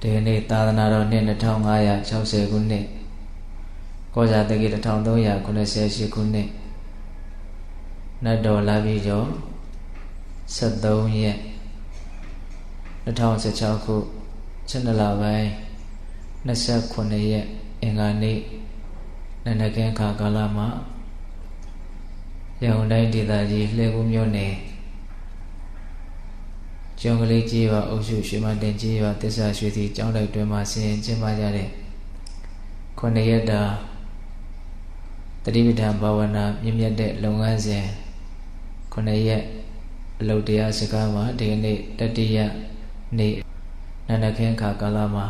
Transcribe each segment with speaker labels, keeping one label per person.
Speaker 1: ဒီနေ့သာသနာတော်နှစ်2560ခုနှစ်ကောဇာတက္ကီ1398ခုနှစ်နတ်တော်လာပြီကျော်73ရက်2016ခု7လပိုင်း29ရက်အင်္ဂါနေ့နန္ဒကင်းခါကာလမှာရန်ကုန်တိုင်းဒေသကြီးလှည်းကူးမြို့နယ်ကျောင်းကလေးကြီးပါအုပ်စုရွှေမတင်ကြီးပါတစ္ဆာရွှေစီကျောင်းတိုက်တွင်မှာဆင်ကျင်းပကြတဲ့9ရက်တာတတိပဋ္ဌာန်ဘာဝနာမြင့်မြတ်တဲ့လုပ်ငန်းစဉ်9ရက်အလုပ်တရားစကားမှာဒီနေ့တတိယနေ့နန္ဒခင်းခါကာလမှာ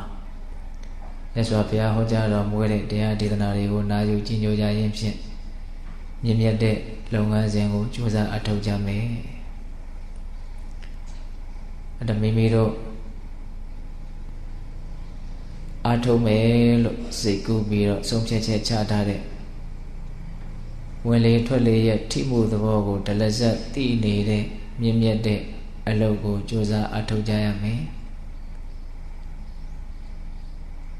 Speaker 1: မြတ်စွာဘုရားဟောကြားတော်မူတဲ့တရားဒေသနာတွေကိုနာယူကြည်ညိုကြရင်းဖြင့်မြင့်မြတ်တဲ့လုပ်ငန်းစဉ်ကိုကြိုးစားအထောက်ကြမယ်အဲ့ဒါမိမိတို့အားထုတ်မယ်လို့စိတ်ကူးပြီးတော့ဆုံးဖြတ်ချက်ချထားတဲ့ဝင်လေထွက်လေရဲ့ထိမှုသဘောကိုဒလဇတ်သိနေတဲ့မြင့်မြတ်တဲ့အလုပ်ကိုကြိုးစားအထောက်ကြရမယ်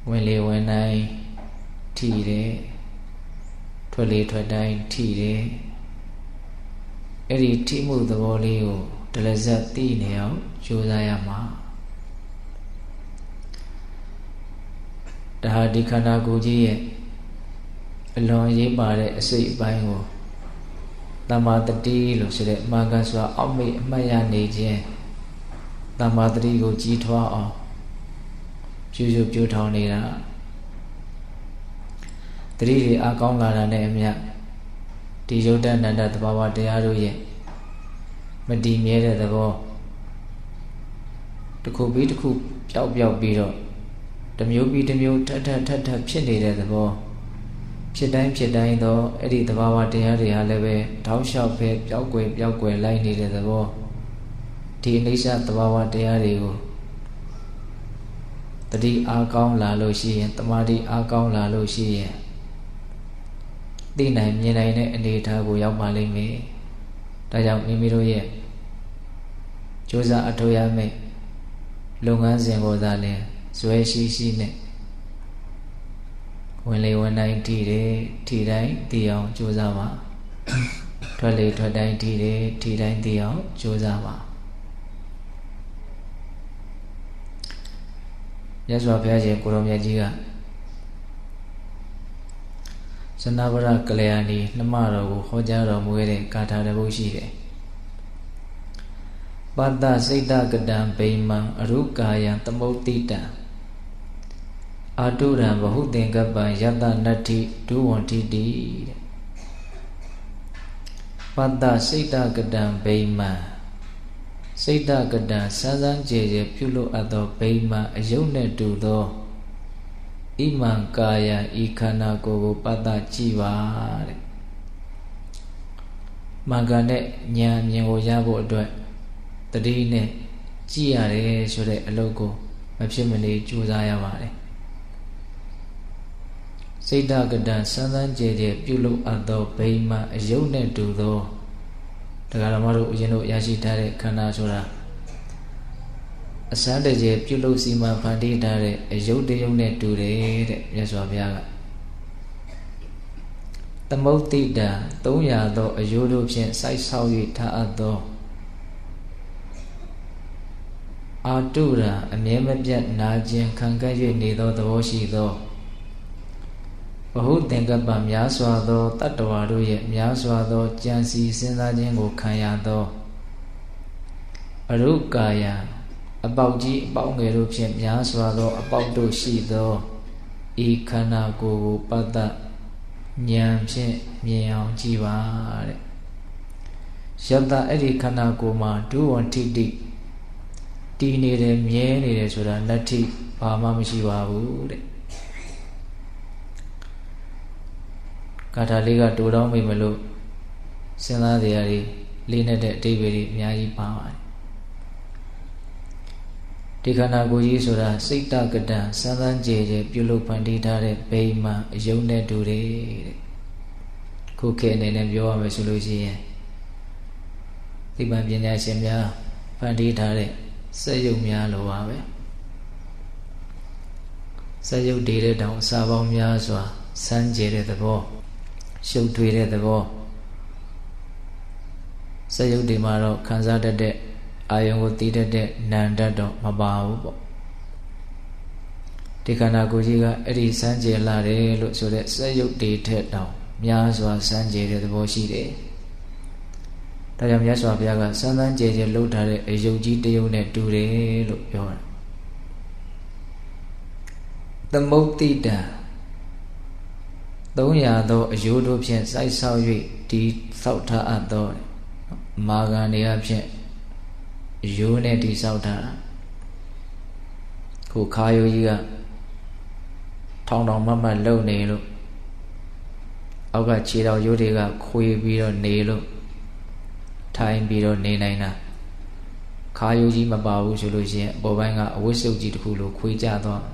Speaker 1: ဝင်လေဝင်တိုင်းထိတယ်ထွက်လေထွက်တိုင်းထိတယ်အဲ့ဒီထိမှုသဘောလေးကိုဒလဇတ်သိနေအောင်ကြိုးစားရမှာဒါဟာဒီခန္ဓာကိုယ်ကြီးရဲ့အလွန်ရေးပါတဲ့အစိတ်အပိုင်းကိုတမ္မာတတိလို့ဆိုတဲ့အမှန်ကန်စွာအောက်မေ့အမှတ်ရနေခြင်းတမ္မာတတိကိုကြီးထွားအောင်ပြုထောင်နေတာတတိတွေအကောင်းလာတာနဲ့အမျှဒီယုတ်တနန္တသဘာဝတရားတို့ရဲ့မတည်မြဲတဲ့သဘောတစ်ခုပြီးတစ်ခုပျောက်ပြီးတော့တစ်မျိုးပြီးတစ်မျိုးထပ်ဖြစ်နေတဲ့သဘောဖြစ်တိုင်းတော့အဲ့ဒီသဘာဝတရားတွေဟာလည်းပဲတောက်လျှောက်ပဲပျောက်ကွယ်လိုက်နေတဲ့သဘောဒီအနိစ္စသဘာဝတရားတွေကိုတတိအားကောင်းလာလို့ရှိရင်တမာတိအားကောင်းလာလို့ရှိရင်သိနိုင်မြင်နိုင်တဲ့အနေအထားကိုရောက်ပါလိမ့်မယ်ဒါကြောင့်မိမိတို့ရဲ့ကြိုးစားအထောက်ရမယ်လုပ်ငန်းစဉ်ကိုသာလဲဇွဲရှိနဲ့ဝင်လေဝင်တိုင်းထိတိုင်းသိအောင်ကြိုးစားပါထွက်လေထွက်တိုင်းထိတိုင်းသိအောင်ကြိုးစားပါမြတ်စွာဘုရားရှင်ကိုရောင်မြတ်ကြီးကသနဗရကလျာဏီနှမတော်ကိုဟောကြားတော်မူခဲ့တဲ့ဂါထာတစ်ပုဒ်ရှိတယ်ပတ္တစိတ်တကတံဗိမံအရုကာယံသမုဋ္ဌိတံအာတုရံဘဟုသင်္ကပ္ပံယတနတ္ထိဒုဝန္တိတိတဲ့ပတ္တစိတ်တကတံဗိမံစိတ်တကတံစမ်းစမ်းကြည်ပြုလို့အပ်သောဗိမာန်အယုတ်နဲ့တူသောဣမံကာယံဤခန္ဓာကိုယ်ကိုပတ္တကြည့်ပါတဲ့မင်္ဂန်နဲ့ဉာဏ်မြင်ကိုရဖို့အတွက်တတိနဲ့ကြည့်ရတယ်ဆိုတဲ့အလုပ်ကိုမဖြစ်မနေကြိုးစားရပါတယ်စိတ်တကတံစမ်းစမ်းကြည်ပြုလို့အပ်သောဗိမာန်အယုတ်နဲ့တူသောတရားဓမ္မတို့အရင်တို့ရရှိထားတဲ့ခန္ဓာဆိုတာအစမ်းတည်းပြုလုပ်စီမံဖန်တီးထားတဲ့အယုတ်တယုတ်နဲ့တူတယ်တဲ့မြတ်စွာဘုရားကသမုဋ္ဌိတံ300သောအယုတ်တို့ဖြင့်စိုက်ဆောက်၍ထားအပ်သောအာတုရံအမြဲမပြတ်နာခြင်းခံကပ်၍နေသောသဘောရှိသောဘဟုသင်္ကပ္ပများစွာသောတတ္တဝါတို့ရဲ့များစွာသောကြံစီစဉ်းစားခြင်းကိုခံရသောအရုကာယံအပေါက်ကြီးအပေါက်ငယ်တို့ဖြင့်များစွာသောအပေါက်တို့ရှိသောဤခန္ဓာကိုယ်ကိုပတ္တဉာဏ်ဖြင့်မြင်အောင်ကြည့်ပါတဲ့ယတအဲ့ဒီခန္ဓာကိုယ်မှာဒုဝန္တိတိတည်နေတယ်မြဲနေတယ်ဆိုတာနတ္ထိဘာမှမရှိပါဘူးတဲ့ဂါထာလေးကတိုးတောင်းမိမလို့စဉ်းစားတရားတွေလေးနဲ့တဲ့အဓိပ္ပာယ်တွေအများကြီးပါပါတယ်ဒီခန္ဓာကိုယ်ကြီးဆိုတာစိတ်တကတံစမ်းစမ်းကြည်ပြုလုပ်ဖန်တီးထားတဲ့ဗိမာန်အယုံနဲ့တူတယ်တဲ့ခုခေတ်အနေနဲ့ပြောရမယ်ဆိုလို့ရှိရင်သိပ္ပံပညာရှင်များဖန်တီးထားတဲ့စက်ရုပ်များလိုပါပဲ စက်ရုပ်တည်တဲ့တောင်အစာပေါင်းများစွာစမ်းကြဲတဲ့သဘောရှုပ်ထွေးတဲ့သဘောစက်ရုပ်တွေမှာတော့ခံစားတတ်တဲ့အာယုံကိုသိတတ်တဲ့နာမ်ဓာတ်တော့မပါဘူးပေါ့ဒီခန္ဓာကိုယ်ကြီးကအဲ့ဒီစမ်းကြဲလာတယ်လို့ဆိုတဲ့စက်ရုပ်တွေထက်တောင်များစွာစမ်းကြဲတဲ့သဘောရှိတယ်ဒါကြောင့်မြတ်စွာဘုရားကစမ်းစမ်းကြဲကြဲလှုပ်ထားတဲ့အယုတ်ကြီးတယုတ်နဲ့တူတယ်လို့ပြောတာသမုတ်တိတံ300သောအယုတ်တို့ဖြင့်စိုက်ဆောက်၍ဒီဆောက်ထားအပ်သောမာဂန်တွေအဖြစ်ရိုးနဲ့တိဆောက်ထားတာခုခါယိုကြီးကထောင်ထောင်မမလုံနေလို့အောက်ကခြေတော်ရိုးတွေကခွေပြီးတော့နေလို့ထိုင်ပြီးတော့နေနိုင်တာခါယိုကြီးမပါဘူးဆိုလို့ရှိရင်အပေါ်ပိုင်းကအဝတ်စုပ်ကြီးတစ်ခုလိုခွေကျသွား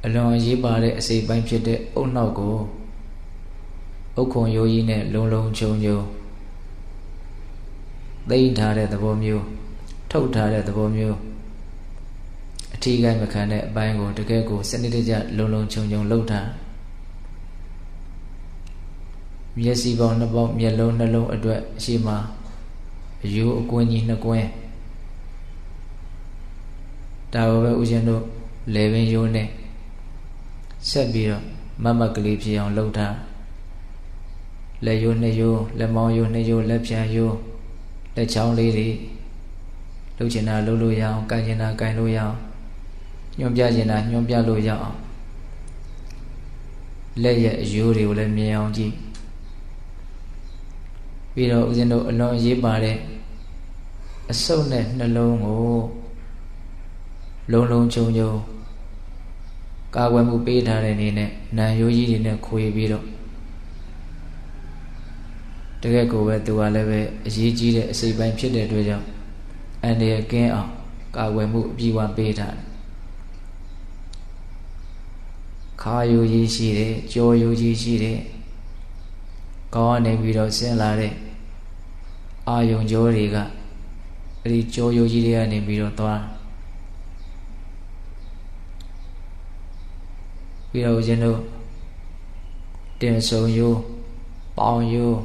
Speaker 1: အလွန်အရေးပါတဲ့အစိပ်ပိုင်းဖြစ်တဲ့အုတ်နှောက်ကိုအုတ်ခွန်ရိုးကြီးနဲ့လုံလုံခြုံခြုံသိမ်းထားတဲ့သဘောမျိုးထုတ်ထားတဲ့သဘောမျိုးအထီးကိုင်းမခံတဲ့အပိုင်းကိုတကယ်ကိုစနစ်တကျလုံလုံခြုံခြုံလုပ်ထားမျက်စိပေါင်းနှစ်ပေါင်းမျက်လုံးနှလုံးအတွက်အရှိမအယိုးအကွင်းကြီးနှစ်ကွင်းဒါကိုပဲဦးဇင်းတို့လေပင်ယိုးနဲ့ဆက်ပြီးတော့မမတ်ကလေးဖြစ်အောင်လုပ်ထားလက်ယိုးနှစ်ယိုးလက်မောင်းယိုးနှစ်ယိုးလက်ဖြံယိုးလက်ချောင်းလေးတွေလှုပ်ချင်တာလှုပ်လို့ရအောင်ကိုင်ချင်တာကိုင်လို့ရအောင်ညွှန်ပြချင်တာညွှန်ပြလို့ရအောင်လက်ရဲ့အယိုးတွေကိုလည်းမြင်အောင်ကြည့်ပြီးတော့ဦးဇင်းတို့အလွန်အရေးပါတဲ့အဆုပ်နဲ့နှလုံးကိုလုံလုံခြုံခြုံကာကွယ်မှုပေးထားတဲ့အနေနဲ့နံရိုးကြီးတွေနဲ့ခွေပြီးတော့တကယ်ကိုပဲသူကလည်းပဲအရေးကြီးတဲ့အစိပ်ပိုင်းဖြစ်တဲ့အတွက်ကြောင့်အန္တရာယ်ကင်းအောင်ကာကွယ်မှုအပြည့်အဝပေးထားတယ်ခါယိုကြီးရှိတယ်ကြောယိုကြီးရှိတယ်ကောင်းကနေပြီးတော့ဆင်းလာတဲ့အာယုံကြောတွေကအဲ့ဒီကြောယိုကြီးတွေကနေပြီးတော့သွားပြီးတော့ဦးဇင်းတို့တင်ဆုံယိုးပေါင်ယိုး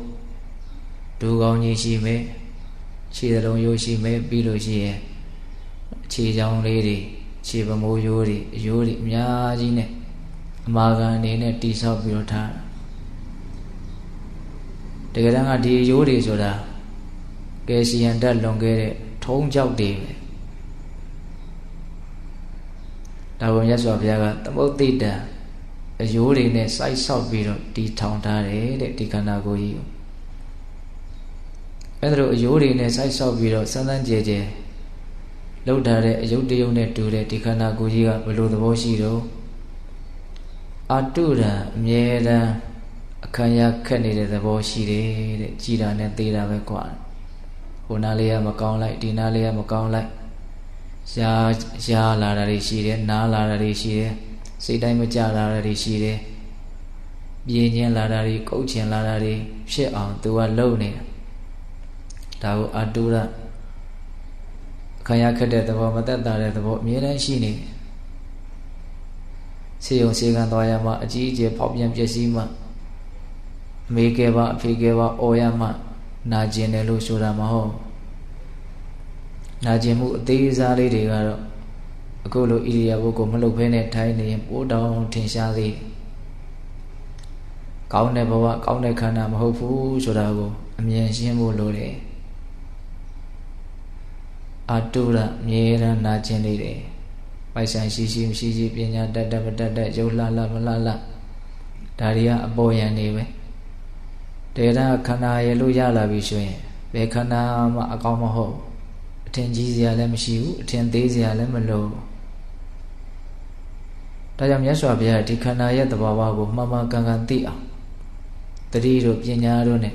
Speaker 1: ဒူကောင်းကြီးရှိမယ်ခြေလုံးယိုးရှိမယ်ပြီးလို့ရှိရင်ခြေချောင်းလေးတွေခြေပမိုးယိုးတွေအယိုးတွေအများကြီးနဲ့အမာခံအနေနဲ့တိဆောက်ပြီးတော့ထားတကယ်တမ်းကဒီအယိုးတွေဆိုတာကယ်ဆီယမ်ဓာတ်လွန်ခဲ့တဲ့ထုံးကြောက်တွေပဲဒါကိုမြတ်စွာဘုရားကသမုတ်တိတံအယိုးတွေနဲ့စိုက်ဆောက်ပြီးတော့တီထောင်ထားတယ်တဲ့ဒီခန္ဓာကိုယ်ကြီးကိုအဲ့ဒါလိုအယိုးတွေနဲ့စိုက်ဆောက်ပြီးတော့စမ်းစမ်းကြဲကြဲလှုပ်ထားတဲ့အယုတ်တယုတ်နဲ့တူတဲ့ဒီခန္ဓာကိုယ်ကြီးကဘယ်လိုသဘောရှိတော့အတုရံအမြဲတမ်းအခမ်းရခက်နေတဲ့သဘောရှိတယ်တဲ့ကြည်တာနဲ့သေးတာပဲကွာဟိုနားလေးကမကောင်းလိုက်ဒီနားလေးကမကောင်းလိုက်ရှားလာတာတွေရှိတယ်နားလာတာတွေရှိတယ်စိတ်တိုင်းမကြလာတာတွေရှိတယ်ပြင်းကျင်လာတာတွေကုတ်ချင်လာတာတွေဖြစ်အောင်သူကလှုပ်နေတာဒါကိုအတုရအခမ်းရခက်တဲ့သဘောမသက်သာတဲ့သဘောအမြဲတမ်းရှိနေတယ်ဆေးရုံဆေးကံသွားရမှအကြီးအကျယ်ဖောက်ပြန်ပျက်စီးမှအမေကဲပါအဖေကဲပါအော်ရမှနာကျင်တယ်လို့ဆိုတာမဟုတ်နာကျင်မှုအသေးစားလေးတွေကတော့အခုလိုဣရိယာပုကိုမလှုပ်ဖဲနဲ့ထိုင်နေရင်ပိုးတောင်ထင်ရှားသေးကောင်းတဲ့ဘဝကောင်းတဲ့ခန္ဓာမဟုတ်ဘူးဆိုတာကိုအမြင်ရှင်းဖို့လိုတယ်အတုရအမြဲတမ်းနာကျင်နေတယ်ပိုက်ဆိုင်ရှိရှိမရှိရှိပညာတတ်တတ်မတတ်တတ်ရုပ်လှလှမလှလှဒါတွေကအပေါ်ယံနေပဲတေရခန္ဓာရဲ့လို့ရလာပြီဆိုရင်ဘယ်ခန္ဓာမှအကောင်းမဟုတ်အထင်ကြီးစရာလည်းမရှိဘူးအထင်သေးစရာလည်းမလိုဒါကြောင့်မြတ်စွာဘုရားဒီခန္ဓာရဲ့သဘာဝကိုမှန်မှန်ကန်ကန်သိအောင်တတိတို့ပညာတို့နဲ့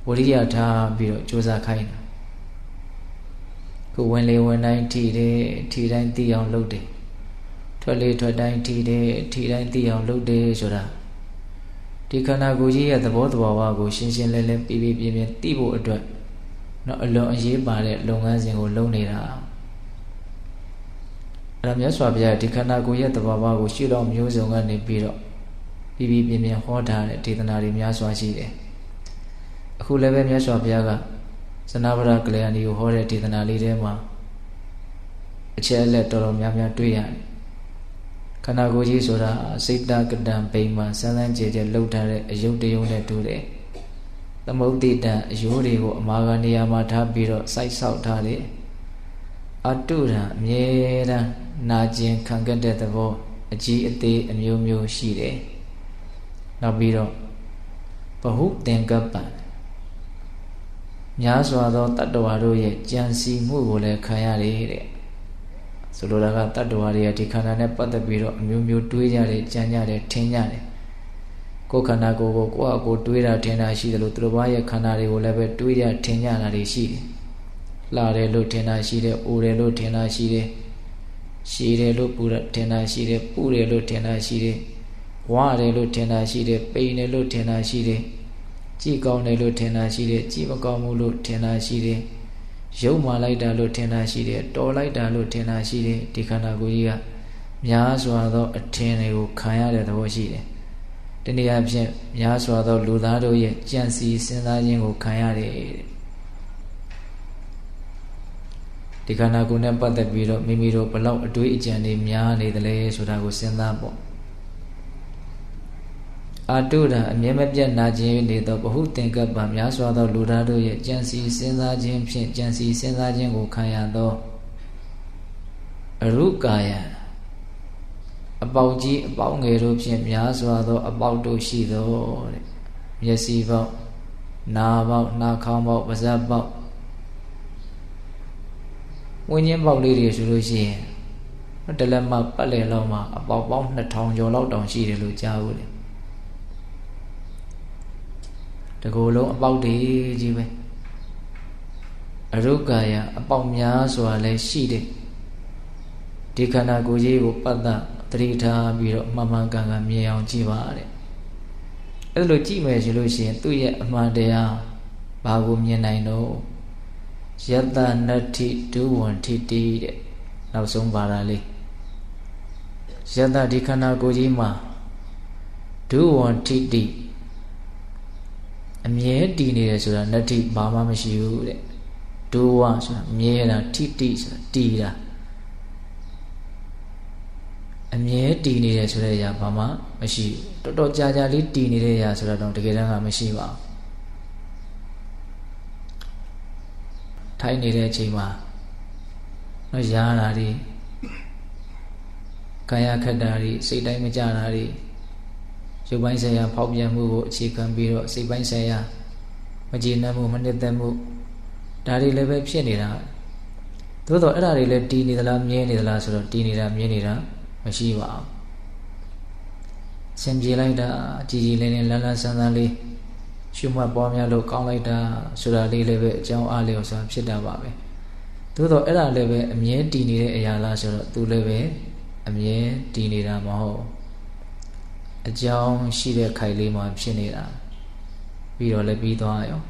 Speaker 1: ဝိရိယထားပြီးတော့ကြိုးစားခိုင်းတာကိုဝင်လေဝင်တိုင်းထီတယ်ထီတိုင်းသိအောင်လုပ်တယ်ထွက်လေထွက်တိုင်းထီတယ်ထီတိုင်းသိအောင်လုပ်တယ်ဆိုတာဒီခန္ဓာကိုယ်ကြီးရဲ့သဘောတဘာဝကိုရှင်းရှင်းလင်းလင်းပြပြပြပြသိဖို့အတွက်တော့အလွန်အရေးပါတဲ့လုပ်ငန်းစဉ်ကိုလုပ်နေတာ အဲ့ဒါမြတ်စွာဘုရားဒီခန္ဓာကိုယ်ရဲ့သဘာဝကိုရှုတော့မျိုးစုံကနေပြီးတော့ပြပြပြင်းပြင်းဟောထားတဲ့ဒေသနာတွေများစွာရှိတယ်အခုလည်းပဲမြတ်စွာဘုရားကဇနဗရကလျာဏီကိုဟောတဲ့ဒေသနာလေးထဲမှာအချက်အလက်တော်တော်များများတွေ့ရတယ်ခန္ဓာကိုယ်ကြီးဆိုတာစိတ်တကတံဘိမှစမ်းစမ်းကြဲကြဲလှုပ်ထားတဲ့အယုတ်တယုံနဲ့တူတယ်သမုဒ္ဒိတံအယိုးတွေကိုအမာကနေရာမှာထားပြီးတော့စိုက်ဆောက်ထားတယ်အတုရံအမြဲတမ်းနာကျင်ခံခဲ့တဲ့သဘောအကြီးအသေးအမျိုးမျိုးရှိတယ်နောက်ပြီးတော့ဘဟုသင်္ကပ္ပံများစွာသောတတ္တဝါတို့ရဲ့ကြံစီမှုကိုလည်းခံရတယ်တဲ့ဆိုလိုတာကတတ္တဝါတွေရဲ့ဒီခန္ဓာနဲ့ပတ်သက်ပြီးတော့အမျိုးမျိုးတွေးကြတယ်ကြံကြတယ်ထင်ကြတယ်ကိုယ်ခန္ဓာကိုယ်ကိုကိုယ့်အကိုတွေးတာထင်တာရှိတယ်လို့သူတို့ဘာရဲ့ခန္ဓာတွေကိုလည်းပဲတွေးကြထင်ကြတာတွေရှိတယ်လှတယ်လို့ထင်တာရှိတယ်အိုတယ်လို့ထင်တာရှိတယ်ရှည်တယ်လို့ပူတာထင်တာရှိတယ်ပူတယ်လို့ထင်တာရှိတယ်ဝါတယ်လို့ထင်တာရှိတယ်ပိန်တယ်လို့ထင်တာရှိတယ်ကြည်ကောင်းတယ်လို့ထင်တာရှိတယ်ကြည်မကောင်းဘူးလို့ထင်တာရှိတယ်ရုပ်မာလိုက်တာလို့ထင်တာရှိတယ်တော်လိုက်တာလို့ထင်တာရှိတယ်ဒီခန္ဓာကိုယ်ကြီးကများစွာသောအထင်တွေကိုခံရတဲ့သဘောရှိတယ်တနည်းအားဖြင့်များစွာသောလူသားတို့ရဲ့ကြံစီစဉ်းစားခြင်းကိုခံရတယ်ဒီခန္ဓာကိုယ်နဲ့ပတ်သက်ပြီးတော့မိမိတို့ဘလောက်အတွေးအကြံတွေများနေသလဲဆိုတာကိုစဉ်းစားပေါ့အာတုဒံအမြဲမပြတ်နာခြင်းနေသောဘဟုသင်္ကပ္ပများစွာသောလူသားတို့ရဲ့ကြံစီစဉ်းစားခြင်းဖြင့်ကြံစီစဉ်းစားခြင်းကိုခံရသောအရုကာယအပေါက်ကြီးအပေါက်ငယ်တို့ဖြင့်များစွာသောအပေါက်တို့ရှိသောတဲ့မျက်စိပေါက်နားပေါက်နှာခေါင်းပေါက်ပါးစပ်ပေါက်ဝိညာဉ်ပေါက်လေးတွေဆိုလို့ရှိရင်တလက်မပတ်လည်လောက်မှာအပေါက်ပေါင်း2000ကျော်လောက်တောင်ရှိတယ်လို့ကြားဘူးလေတကူလုံးအပေါက်တွေကြီးပဲအရုကာယအပေါက်များစွာလည်းရှိတယ်ဒီခန္ဓာကိုယ်ကြီးကိုပတ်သက်သတိထားပြီးတော့မှန်မှန်ကန်ကန်မြင်အောင်ကြည့်ပါတဲ့အဲ့လိုကြည့်မယ်ဆိုလို့ရှိရင်သူ့ရဲ့အမှန်တရားဘာကိုမြင်နိုင်တော့ယတနတ္ထိဒုဝန္ထိတိတဲ့နောက်ဆုံးပါတာလေးယတဒီခန္ဓာကိုယ်ကြီးမှာဒုဝန္ထိတိအမြဲတည်နေတယ်ဆိုတာနတ္ထိဘာမှမရှိဘူးတဲ့ဒုဝဆိုတာမြဲတာထိတိဆိုတာတည်တာအမြဲတည်နေတယ်ဆိုတဲ့အရာဘာမှမရှိဘူးတော်တော်ကြာကြာလေးတည်နေတဲ့အရာဆိုတာတော့တကယ်တမ်းကမရှိပါဘူးထိုင်နေတဲ့အချိန်မှာတော့ရာတာတွေကာယခက်တာတွေစိတ်တိုင်းမကြတာတွေရုပ်ပိုင်းဆိုင်ရာဖောက်ပြန်မှုကိုအခြေခံပြီးတော့စိတ်ပိုင်းဆိုင်ရာမကျေနပ်မှုမနှစ်သက်မှုဒါတွေလည်းပဲဖြစ်နေတာသို့တော့အဲ့ဒါတွေလည်းတည်နေသလားမြဲနေသလားဆိုတော့တည်နေတာမြဲနေတာမရှိပါဘူးဆင်ပြေလိုက်တာကြည်ကြည်လင်းလင်းလန်းလန်းဆန်းဆန်းလေးရှုမှတ်ပွားများလို့ကောင်းလိုက်တာဆိုတာလေးလည်းပဲအကြောင်းအားလျော်စွာဖြစ်တာပါပဲသို့တော့အဲ့ဒါလည်းပဲအမြဲတည်နေတဲ့အရာလားဆိုတော့သူလည်းပဲအမြဲတည်နေတာမဟုတ်အကြောင်းရှိတဲ့ခိုင်လေးမှဖြစ်နေတာပြီးတော့လည်းပြီးသွားရော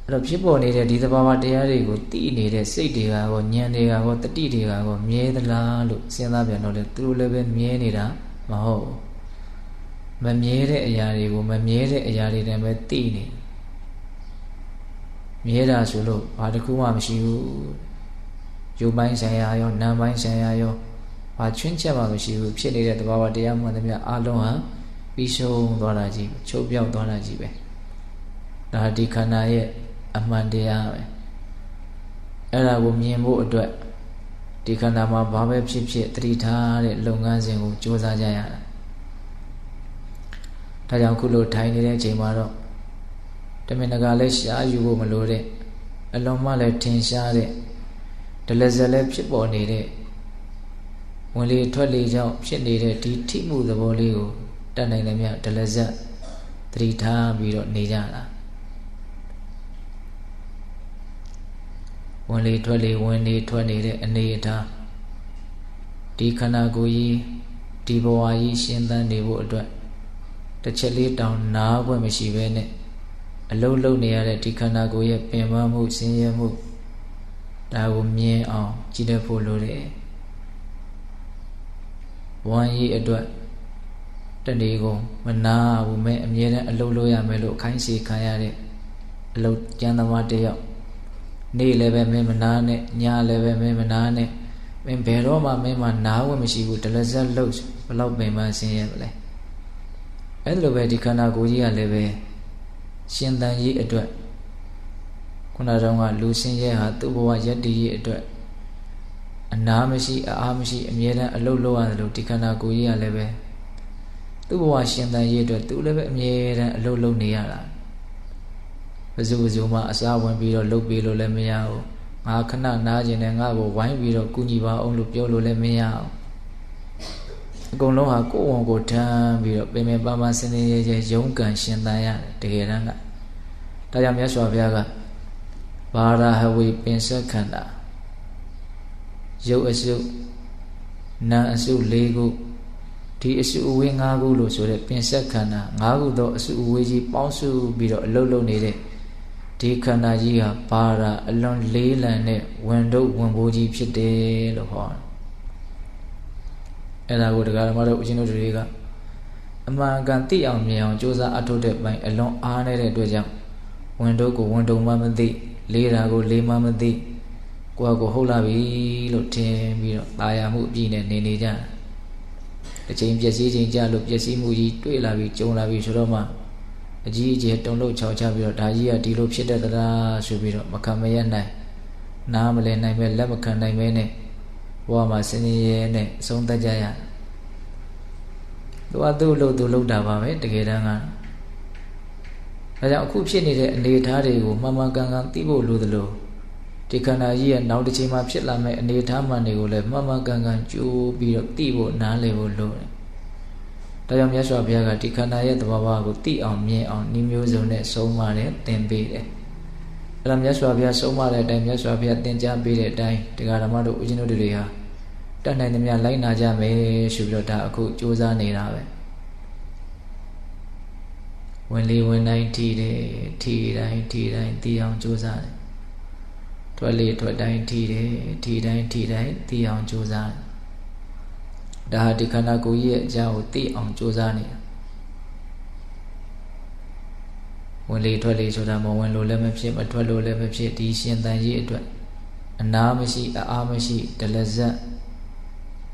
Speaker 1: အဲ့တော့ဖြစ်ပေါ်နေတဲ့ဒီသဘာဝတရားတွေကိုသိနေတဲ့စိတ်တွေကရောဉာဏ်တွေကရောတတိတွေကရောမြဲသလားလို့စဉ်းစားပြန်တော့လေသူတို့လည်းပဲမြဲနေတာမဟုတ်မမြဲတဲ့အရာတွေကိုမမြဲတဲ့အရာတွေတည်းပဲသိနေမြဲတာဆိုလို့ဘာတစ်ခုမှမရှိဘူးရုပ်ပိုင်းဆိုင်ရာရောနာမ်ပိုင်းဆိုင်ရာရောဘာချွင်းချက်မှမရှိဘူးဖြစ်နေတဲ့သဘာဝတရားမှန်သမျှအလုံးဟာပြီးဆုံးသွားတာကြီးချုပ်ပြောက်သွားတာကြီးပဲဒါဒီခန္ဓာရဲ့အမှန်တရားပဲအဲ့ဒါကိုမြင်ဖို့အတွက်ဒီခန္ဓာမှာဘာပဲဖြစ်ဖြစ်သတိထားတဲ့လုပ်ငန်းစဉ်ကိုကြိုးစားကြရတာဒါကြောင့်ခုလိုထိုင်နေတဲ့အချိန်မှာတော့တမင်တကာလည်းရှားယူဖို့မလိုတဲ့အလုံးမလည်းထင်ရှားတဲ့ဒလဇက်လည်းဖြစ်ပေါ်နေတဲ့ဝင်လေထွက်လေကြောင့်ဖြစ်နေတဲ့ဒီထိမှုသဘောလေးကိုတတ်နိုင်တယ်မြတ်ဒလဇက်သတိထားပြီးတော့နေကြတာဝင်လေထွက်လေဝင်နေထွက်နေတဲ့အနေအထားဒီခန္ဓာကိုယ်ကြီးဒီဘဝကြီးရှင်းသန်းနေဖို့အတွက်တစ်ချက်လေးတောင်နားခွင့်မရှိဘဲနဲ့အလုံးလုံးနေရတဲ့ဒီခန္ဓာကိုယ်ရဲ့ပင်ပန်းမှုဆင်းရဲမှုတ ဒါကိုမြင်အောင်ကြည့်တတ်ဖို့လိုတယ်ဝမ်းရည်အတွက်တဏီကိုမနာဘူးမဲ့အမြဲတမ်းအလုပ်လုပ်ရမယ်လို့ခိုင်းစေခံရတဲ့အလုပ်ကျမ်းသမားတယောက်နေ့လည်းပဲမင်းမနာနဲ့ညလည်းပဲမင်းမနာနဲ့မင်းဘယ်တော့မှမင်းမနာဝတ်မရှိဘူးတလက်ဆက်လို့ဘလောက်ပင်မဆင်းရဲမလဲအဲ့လိုပဲဒီခန္ဓာကိုယ်ကြီးကလည်းပဲရှင်သန်ရေးအတွက်ခုနတုန်းကလူဆင်းရဲဟာသူ့ဘဝယက်တည်ရေးအတွက်အနာမရှိအားမရှိအမြဲတမ်းအလုပ်လုပ်ရတယ်လို့ဒီခန္ဓာကိုယ်ကြီးကလည်းပဲသူ့ဘဝရှင်သန်ရေးအတွက်သူလည်းပဲအမြဲတမ်းအလုပ်လုပ်နေရတာဘယ်သူမှအစားဝင်ပြီးတော့လုပ်ပြီးလို့လည်းမရဘူးငါခဏနားကျင်တယ်ငါ့ကိုဝိုင်းပြီးတော့ကူညီပါအောင်လို့ပြောလို့လည်းမရအောင်အကုန်လုံးဟာကိုယ်ဝန်ကိုထမ်းပြီးတော့ပင်ပင်ပန်းပန်းစင်စင်ရဲရဲရုန်းကန်ရှင်သန်ရတယ်တကယ်တမ်းကဒါကြောင့်မြတ်စွာဘုရားကဘာရာဟဝေပင်စက်ခန္ဓာရုပ်အစုနာအစု၄ခုဒီအစုအဝေး၅ခုလို့ဆိုတဲ့ပင်စက်ခန္ဓာ၅ခုသောအစုအဝေးကြီးပေါင်းစုပြီးတော့အလုံးလုံးနေတဲ့ဒီခန္ဓာကြီးဟာဘာရာအလွန်လေးလံတဲ့ဝန်တုပ်ဝန်ဘိုးကြီးဖြစ်တယ်လို့ဟောတယ်အဲ့ဒါကိုတရားဓမ္မတို့ဦးဇင်းတို့တွေကအမှန်ကန်သိအောင်မြင်အောင်ကြိုးစားအထောက်တဲ့ပိုင်းအလွန်အားနေတဲ့အတွက်ကြောင့်ဝန်တုပ်ကိုဝန်တုပ်မှမသိလေးတာကိုလေးမှမသိကိုယ့်ကိုဟုတ်လာပြီလို့ထင်ပြီးတော့ตายရမှုအပြည့်နဲ့နေကြတစ်ချိန်ပျက်စီးချိန်ကြလို့ပျက်စီးမှုကြီးတွေ့လာပြီးကြုံလာပြီးဆိုတော့မှအကြီးအကျယ်တုံ့လို့ခြောက်ချပြီးတော့ဒါကြီးကဒီလိုဖြစ်တဲ့သလားဆိုပြီးတော့မခံမရနိုင်နားမလဲနိုင်ပဲလက်မခံနိုင်ပဲနဲ့ဘဝမှာဆင်းရဲနဲ့အဆုံးသတ်ကြရသူ့လို့သူလုပ်တာပါပဲတကယ်တမ်းကဒါကြောင့်အခုဖြစ်နေတဲ့အနေအထားတွေကိုမှန်မှန်ကန်ကန်သိဖို့လိုသလိုဒီခန္ဓာကြီးရဲ့နောက်တစ်ချိန်မှာဖြစ်လာမယ့်အနေအထားမှန်တွေကိုလည်းမှန်မှန်ကန်ကန်ကြိုးပြီးတော့သိဖို့နားလည်ဖို့လိုတယ်ဒါကြောင့်မြတ်စွာဘုရားကဒီခန္ဓာရဲ့သဘာဝကိုသိအောင်မြင်အောင်ဤမျိုးစုံနဲ့ဆုံးမတယ်သင်ပေးတယ်အဲ့ဒါမြတ်စွာဘုရားဆုံးမတဲ့အတိုင်းမြတ်စွာဘုရားသင်ကြားပေးတဲ့အတိုင်းတရားဓမ္မတို့ဦးဇင်းတို့တွေဟာတတ်နိုင်သမျှလိုက်နာကြမယ်ဆိုပြီးတော့ဒါအခုကြိုးစားနေတာပဲဝင်လေဝင်တိုင်းထီတယ်ထီတိုင်းသိအောင်ကြိုးစားတယ်ထွက်လေထွက်တိုင်းထီတယ်ထီတိုင်းသိအောင်ကြိုးစားတယ်ဒါဟာဒီခန္ဓာကိုယ်ရဲ့အကြောင်းကိုသိအောင်ကြိုးစားနေတာဝင်လေထွက်လေဆိုတာမဝင်လို့လည်းမဖြစ်မထွက်လို့လည်းမဖြစ်ဒီရှင်သန်ရေးအတွက်အနာမရှိအားမရှိဒလဇတ်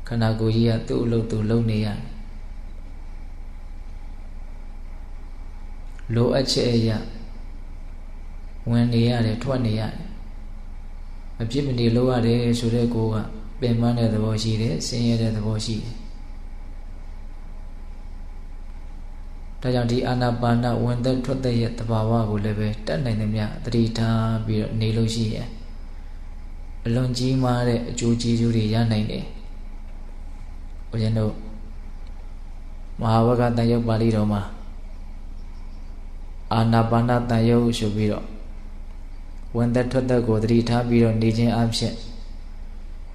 Speaker 1: ခန္ဓာကိုယ်ကြီးကသူ့အလုပ်သူလုပ်နေရတယ်လိုအပ်ချက်အရာဝင်နေရတယ်ထွက်နေရတယ်မဖြစ်မနေလုပ်ရတယ်ဆိုတဲ့ကိုကပင်ပန်းတဲ့သဘောရှိတယ်ဆင်းရဲတဲ့သဘောရှိတယ်ဒါကြောင့်ဒီအာနာပါနဝင်သက်ထွက်သက်ရဲ့တဘာဝကိုလည်းပဲတတ်နိုင်သမျှသတိထားပြီးတော့နေလို့ရှိရင်အလွန်ကြီးမားတဲ့အကျိုးကျေးဇူးတွေရနိုင်တယ်ဘုရားတို့မဟာဝဂ္ဂတန်ရုပ်ပါဠိတော်မှာအာနာပါနတန်ရုပ်ဆိုပြီးတော့ဝင်သက်ထွက်သက်ကိုသတိထားပြီးတော့နေခြင်းအဖြစ်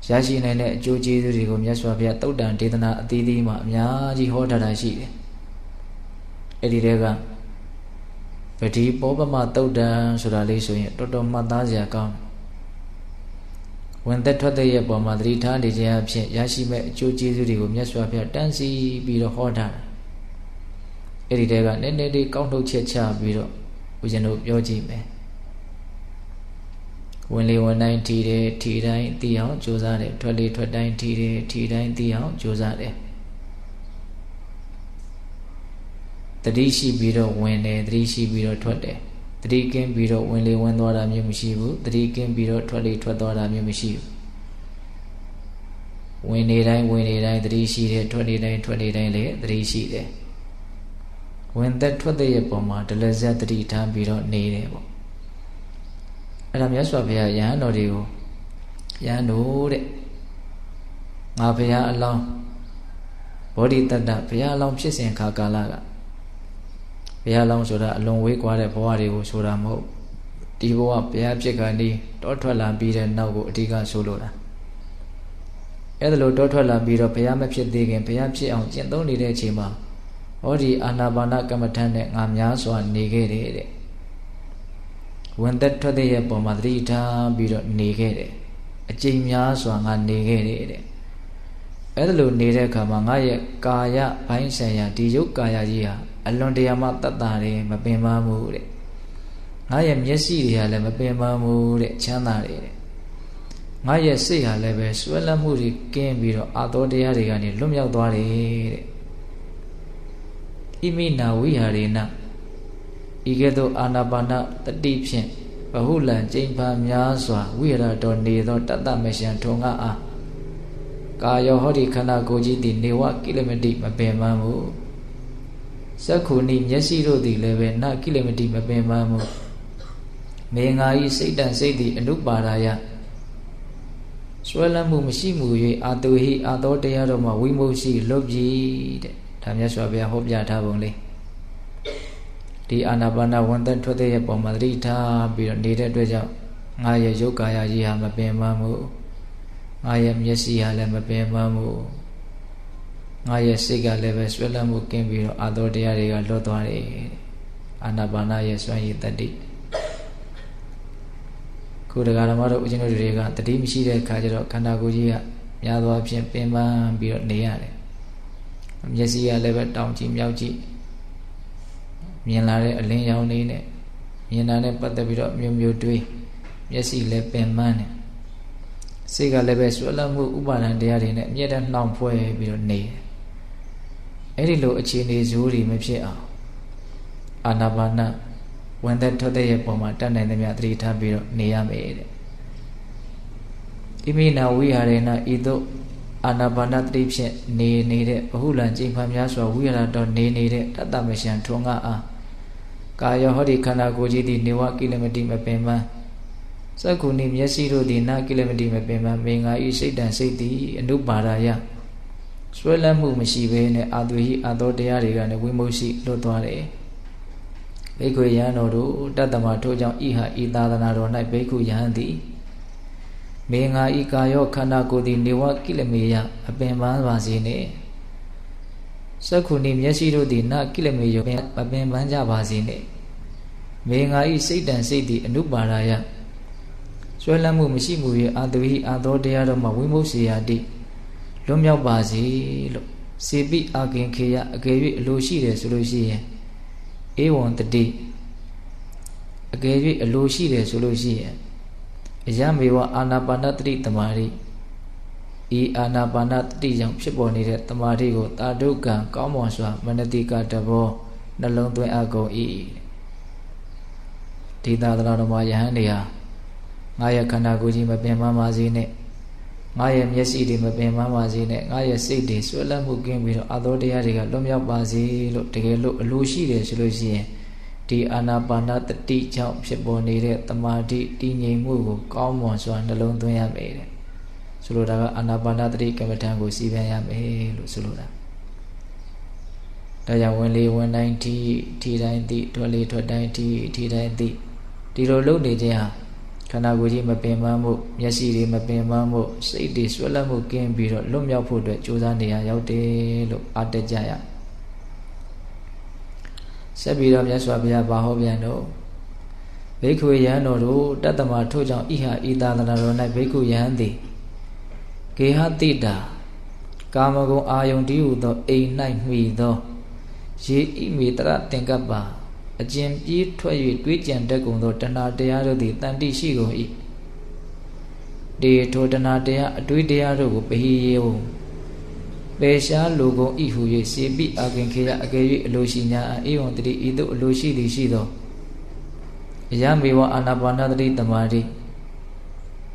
Speaker 1: ရရှိနိုင်တဲ့အကျိုးကျေးဇူးတွေကိုမြတ်စွာဘုရားသုတ်တန်ဒေသနာအသီးသီးမှာအများကြီးဟောထားတာရှိတယ်အဲ့ဒီတဲကဗတိပောပမသုတ်တန်ဆိုတာလေးဆိုရင်တော်တော်မှတ်သားစရာကောင်းဝင်သက်ထွက်သက်ရဲ့ပုံမှာသတိထားနေခြင်းအဖြစ်ရရှိမဲ့အကျိုးကျေးဇူးတွေကိုမြတ်စွာဘုရားတန်းစီပြီးတော့ဟောထားတာအဲ့ဒီတဲကနည်းနည်းလေးကောက်ထုတ်ချက်ချပြီးတော့ဦးဇင်းတို့ပြောကြည့်မယ်ဝင်လေဝင်တိုင်းထီတယ်ထီတိုင်းသိအောင်ကြိုးစားတယ်ထွက်လေထွက်တိုင်းထီတယ်ထီတိုင်းသိအောင်ကြိုးစားတယ်တတိရှိပြီးတော့ဝင်တယ်တတိရှိပြီးတော့ထွက်တယ်တတိကင်းပြီးတော့ဝင်လေဝင်သွားတာမျိုးမရှိဘူးတတိကင်းပြီးတော့ထွက်လေထွက်သွားတာမျိုးမရှိဘူးဝင်နေတိုင်းတတိရှိတယ်ထွက်နေတိုင်းလည်းတတိရှိတယ်ဝင်သက်ထွက်တဲ့ရဲ့ပုံမှာဒလဇတ်တတိထားပြီးတော့နေတယ်ပေါ့အဲ့ဒါမြတ်စွာဘုရားယဟန်တော်တွေကိုယဟန်တို့တဲ့ငါဘုရားအလောင်းဘောဓိတတ္တဘုရားအလောင်းဖြစ်စဉ်ခါကာလကဘုရားအလောင်းဆိုတာအလွန်ဝေးကွာတဲ့ဘဝတွေကိုဆိုတာမဟုတ်ဒီဘဝဘုရားဖြစ်ကနေတောထွက်လာပြီးတဲ့နောက်ကိုအဓိကဆိုလိုတာအဲ့ဒါလိုတောထွက်လာပြီးတော့ဘုရားမဖြစ်သေးခင်ဘုရားဖြစ်အောင်ကျင့်သုံးနေတဲ့အချိန်မှာဟောဒီအာနာပါနကမ္မထန်နဲ့ငါများစွာနေခဲ့တယ်တဲ့ဝင်သက်ထွက်တဲ့ရဲ့ပုံမှာသတိထားပြီးတော့နေခဲ့တယ် အကျဉ်းများစွာငါနေခဲ့တယ်တဲ့အဲ့ဒါလိုနေတဲ့အခါမှာငါရဲ့ကာယဘိုင်းဆိုင်ရာဒီရုပ်ကာယကြီးဟာအလွန်တရာမှတတ်တာတယ်မပင်ပန်းဘူးတဲ့ငါရဲ့မျက်စိတွေကလည်းမပင်ပန်းဘူးတဲ့ချမ်းသာတယ်တဲ့ငါရဲ့စိတ်ဟာလည်းပဲဆွဲလန်းမှုတွေကင်းပြီးတော့အာသောတရားတွေကနေလွတ်မြောက်သွားတယ်တဲ့ဣမိနာဝိဟာရေနဤကဲ့သို့အာနာပါနတတိဖြင့်ဘဟုလံကျိန်ဖန်များစွာဝိရတော်နေသောတတ္တမရှံထုံငါအားကာယောဟောဒီခန္ဓာကိုယ်ကြီးသည်နေဝကိလမတိမပင်ပန်းဘူးစက္ခုနိမျက်စိတို့သည်လည်းပဲနကိလမတိမပင်ပန်းဘူးမေငါဤစိတ်တန်စိတ်သည်အနုပါဒာယဆွဲလန်းမှုမရှိမှု၍အာတုဟိအာသောတရားတော်မှာဝိမု ක්ෂි လွတ်ပြီတဲ့ဒါမြတ်စွာဘုရားဟောပြထားပုံလေးဒီအာနာပါနဝန်သက်ထွက်တဲ့ပုံမှာသတိထားပြီးတော့နေတဲ့အတွက်ကြောင့်ငါရဲ့ရုပ်ကာယကြီးဟာမပင်ပန်းဘူးငါရဲ့မျက်စိဟာလည်းမပင်ပန်းဘူးငါရဲ့စိတ်ကလည်းပဲဆွဲလန်းမှုကင်းပြီးတော့အာသောတရားတွေကလွတ်သွားတယ်အာနာပါနရဲ့စွမ်းရည်တတိခုတရားဓမ္မတို့ဦးဇင်းတို့တွေကတတိမရှိတဲ့အခါကျတော့ခန္ဓာကိုယ်ကြီးကများသောအားဖြင့်ပင်ပန်းပြီးတော့နေရတယ်မျက်စိကလည်းပဲတောင်ကြည့်မြောက်ကြည့်မြင်လာတဲ့အလင်းရောင်လေးနဲ့မြင်တာနဲ့ပတ်သက်ပြီးတော့မျိုးမျိုးတွေးမျက်စိလည်းပင်ပန်းတယ်စိတ်ကလည်းပဲဆွဲလန်းမှုဥပါဒံတရားတွေနဲ့အမြဲတမ်းနှောင့်ဖွဲ့ပြီးတော့နေတယ်အဲ့ဒီလိုအခြေအနေဇိုးတွေမဖြစ်အောင်အာနာပါနဝန်သက်ထွက်တဲ့ပုံမှာတတ်နိုင်သမျှသတိထားပြီးတော့နေရမယ်တဲ့ဣမိနာဝိဟာရေနဤသို့အာနာပါနတတိဖြင့်နေနေတဲ့ဘဟုလံကျိန်ဖန်များစွာဝိရတော်နေနေတဲ့တတ္တမရှံထုံငါအားကာယောဟောဒီခန္ဓာကိုယ်ကြီးသည်နေဝကိလမတိမပင်ပန်းစက္ခုနိမျက်စိတို့သည်နာကိလမတိမပင်ပန်းမေငါဤစိတ်တန်စိတ်သည်အနုပါဒာယဆွဲလန်းမှုမရှိဘဲနဲ့အာတုဟိအာသောတရားတွေကလည်းဝိမု ක්ෂි လွတ်သွားတယ်ဘိက္ခုယံတော်တို့တတ္တမထို့ကြောင့်ဤဟာဤသာသနာတော်၌ဘိက္ခုယံသည်မေငါဤကာယောခန္ဓာကိုယ်သည်နေဝကိလမေယအပင်ပန်းပါစေနှင့်စက္ခုနိမျက်စိတို့သည်နာကိလမေယအပင်ပန်းကြပါစေနှင့်မေငါဤစိတ်တန်စိတ်သည်အနုပါဒာယဆွဲလန်းမှုမရှိမှု၍အာတုဟိအာသောတရားတော်မှာဝိမု ක්ෂි ယာတိလွတ်မြောက်ပါစေလို့စေပိအာကင်ခေယအကယ်၍အလိုရှိတယ်ဆိုလို့ရှိရင်ဧဝံတတိအကယ်၍အလိုရှိတယ်ဆိုလို့ရှိရင်အယမေဝအာနာပါနတတိတမာရိဤအာနာပါနတတိကြောင့်ဖြစ်ပေါ်နေတဲ့တမာရိကိုတာဒုက္ကံကောင်းမွန်စွာမနတိကတဘောနှလုံးသွင်းအပ်ကုန်၏ဒီသာသနာတော်မှာယဟန်တွေဟာငါရဲ့ခန္ဓာကိုယ်ကြီးမပင်ပန်းပါစေနဲ့ငါရဲ့မျက်စိတွေမပင်ပန်းပါစေနဲ့ငါရဲ့စိတ်တွေဆွဲလန်းမှုကင်းပြီးတော့အာသောတရားတွေကလွတ်မြောက်ပါစေလို့တကယ်လို့အလိုရှိတယ်ဆိုလို့ရှိရင်ဒီအာနာပါနတတိကြောင့်ဖြစ်ပေါ်နေတဲ့တမာတိတည်ငြိမ်မှုကိုကောင်းမွန်စွာနှလုံးသွင်းရမယ်တဲ့ဆိုလိုတာကအာနာပါနတတိကမ္မဋ္ဌာန်းကိုစီပန်ရမယ်လို့ဆိုလိုတာဒါကြောင့်ဝင်လေဝင်တိုင်းထီတိုင်းသိထွက်လေထွက်တိုင်းထီတိုင်းသိဒီလိုလုပ်နေခြင်းဟာခန္ဓာကိုယ်ကြီးမပင်ပန်းမှုမျက်စိတွေမပင်ပန်းမှုစိတ်တွေဆွဲလန်းမှုကင်းပြီးတော့လွတ်မြောက်ဖို့အတွက်ကြိုးစားနေရရောက်တယ်လို့အားတက်ကြရဆက်ပြီးတော့မြတ်စွာဘုရားဘာဟောပြန်တော့ဘိက္ခုယံတော်တို့တတ္တမထို့ကြောင့်ဣဟဤသာသနာတော်၌ဘိက္ခုယံသည်ကေဟတိတာကာမဂုဏ်အာယုန်တည်းဟူသောအိမ်၌မှီသောယေဣမေတရသင်္ကပ္ပအကျဉ်ပြေးထွက်၍တွေးကြံတတ်ကုန်သောတဏှာတရားတို့သည်တန်တိရှိကုန်၏ဒီထိုတဏှာတရားအတွေးတရားတို့ကိုပဟိယေဝပေရှားလိုကုန်ဤဟု၍စေပိအာကင်ခေယအကယ်၍အလိုရှိညာဧဝံတတိဤသို့အလိုရှိသည်ရှိသောအယမေဝအာနာပါနတတိတမာတိ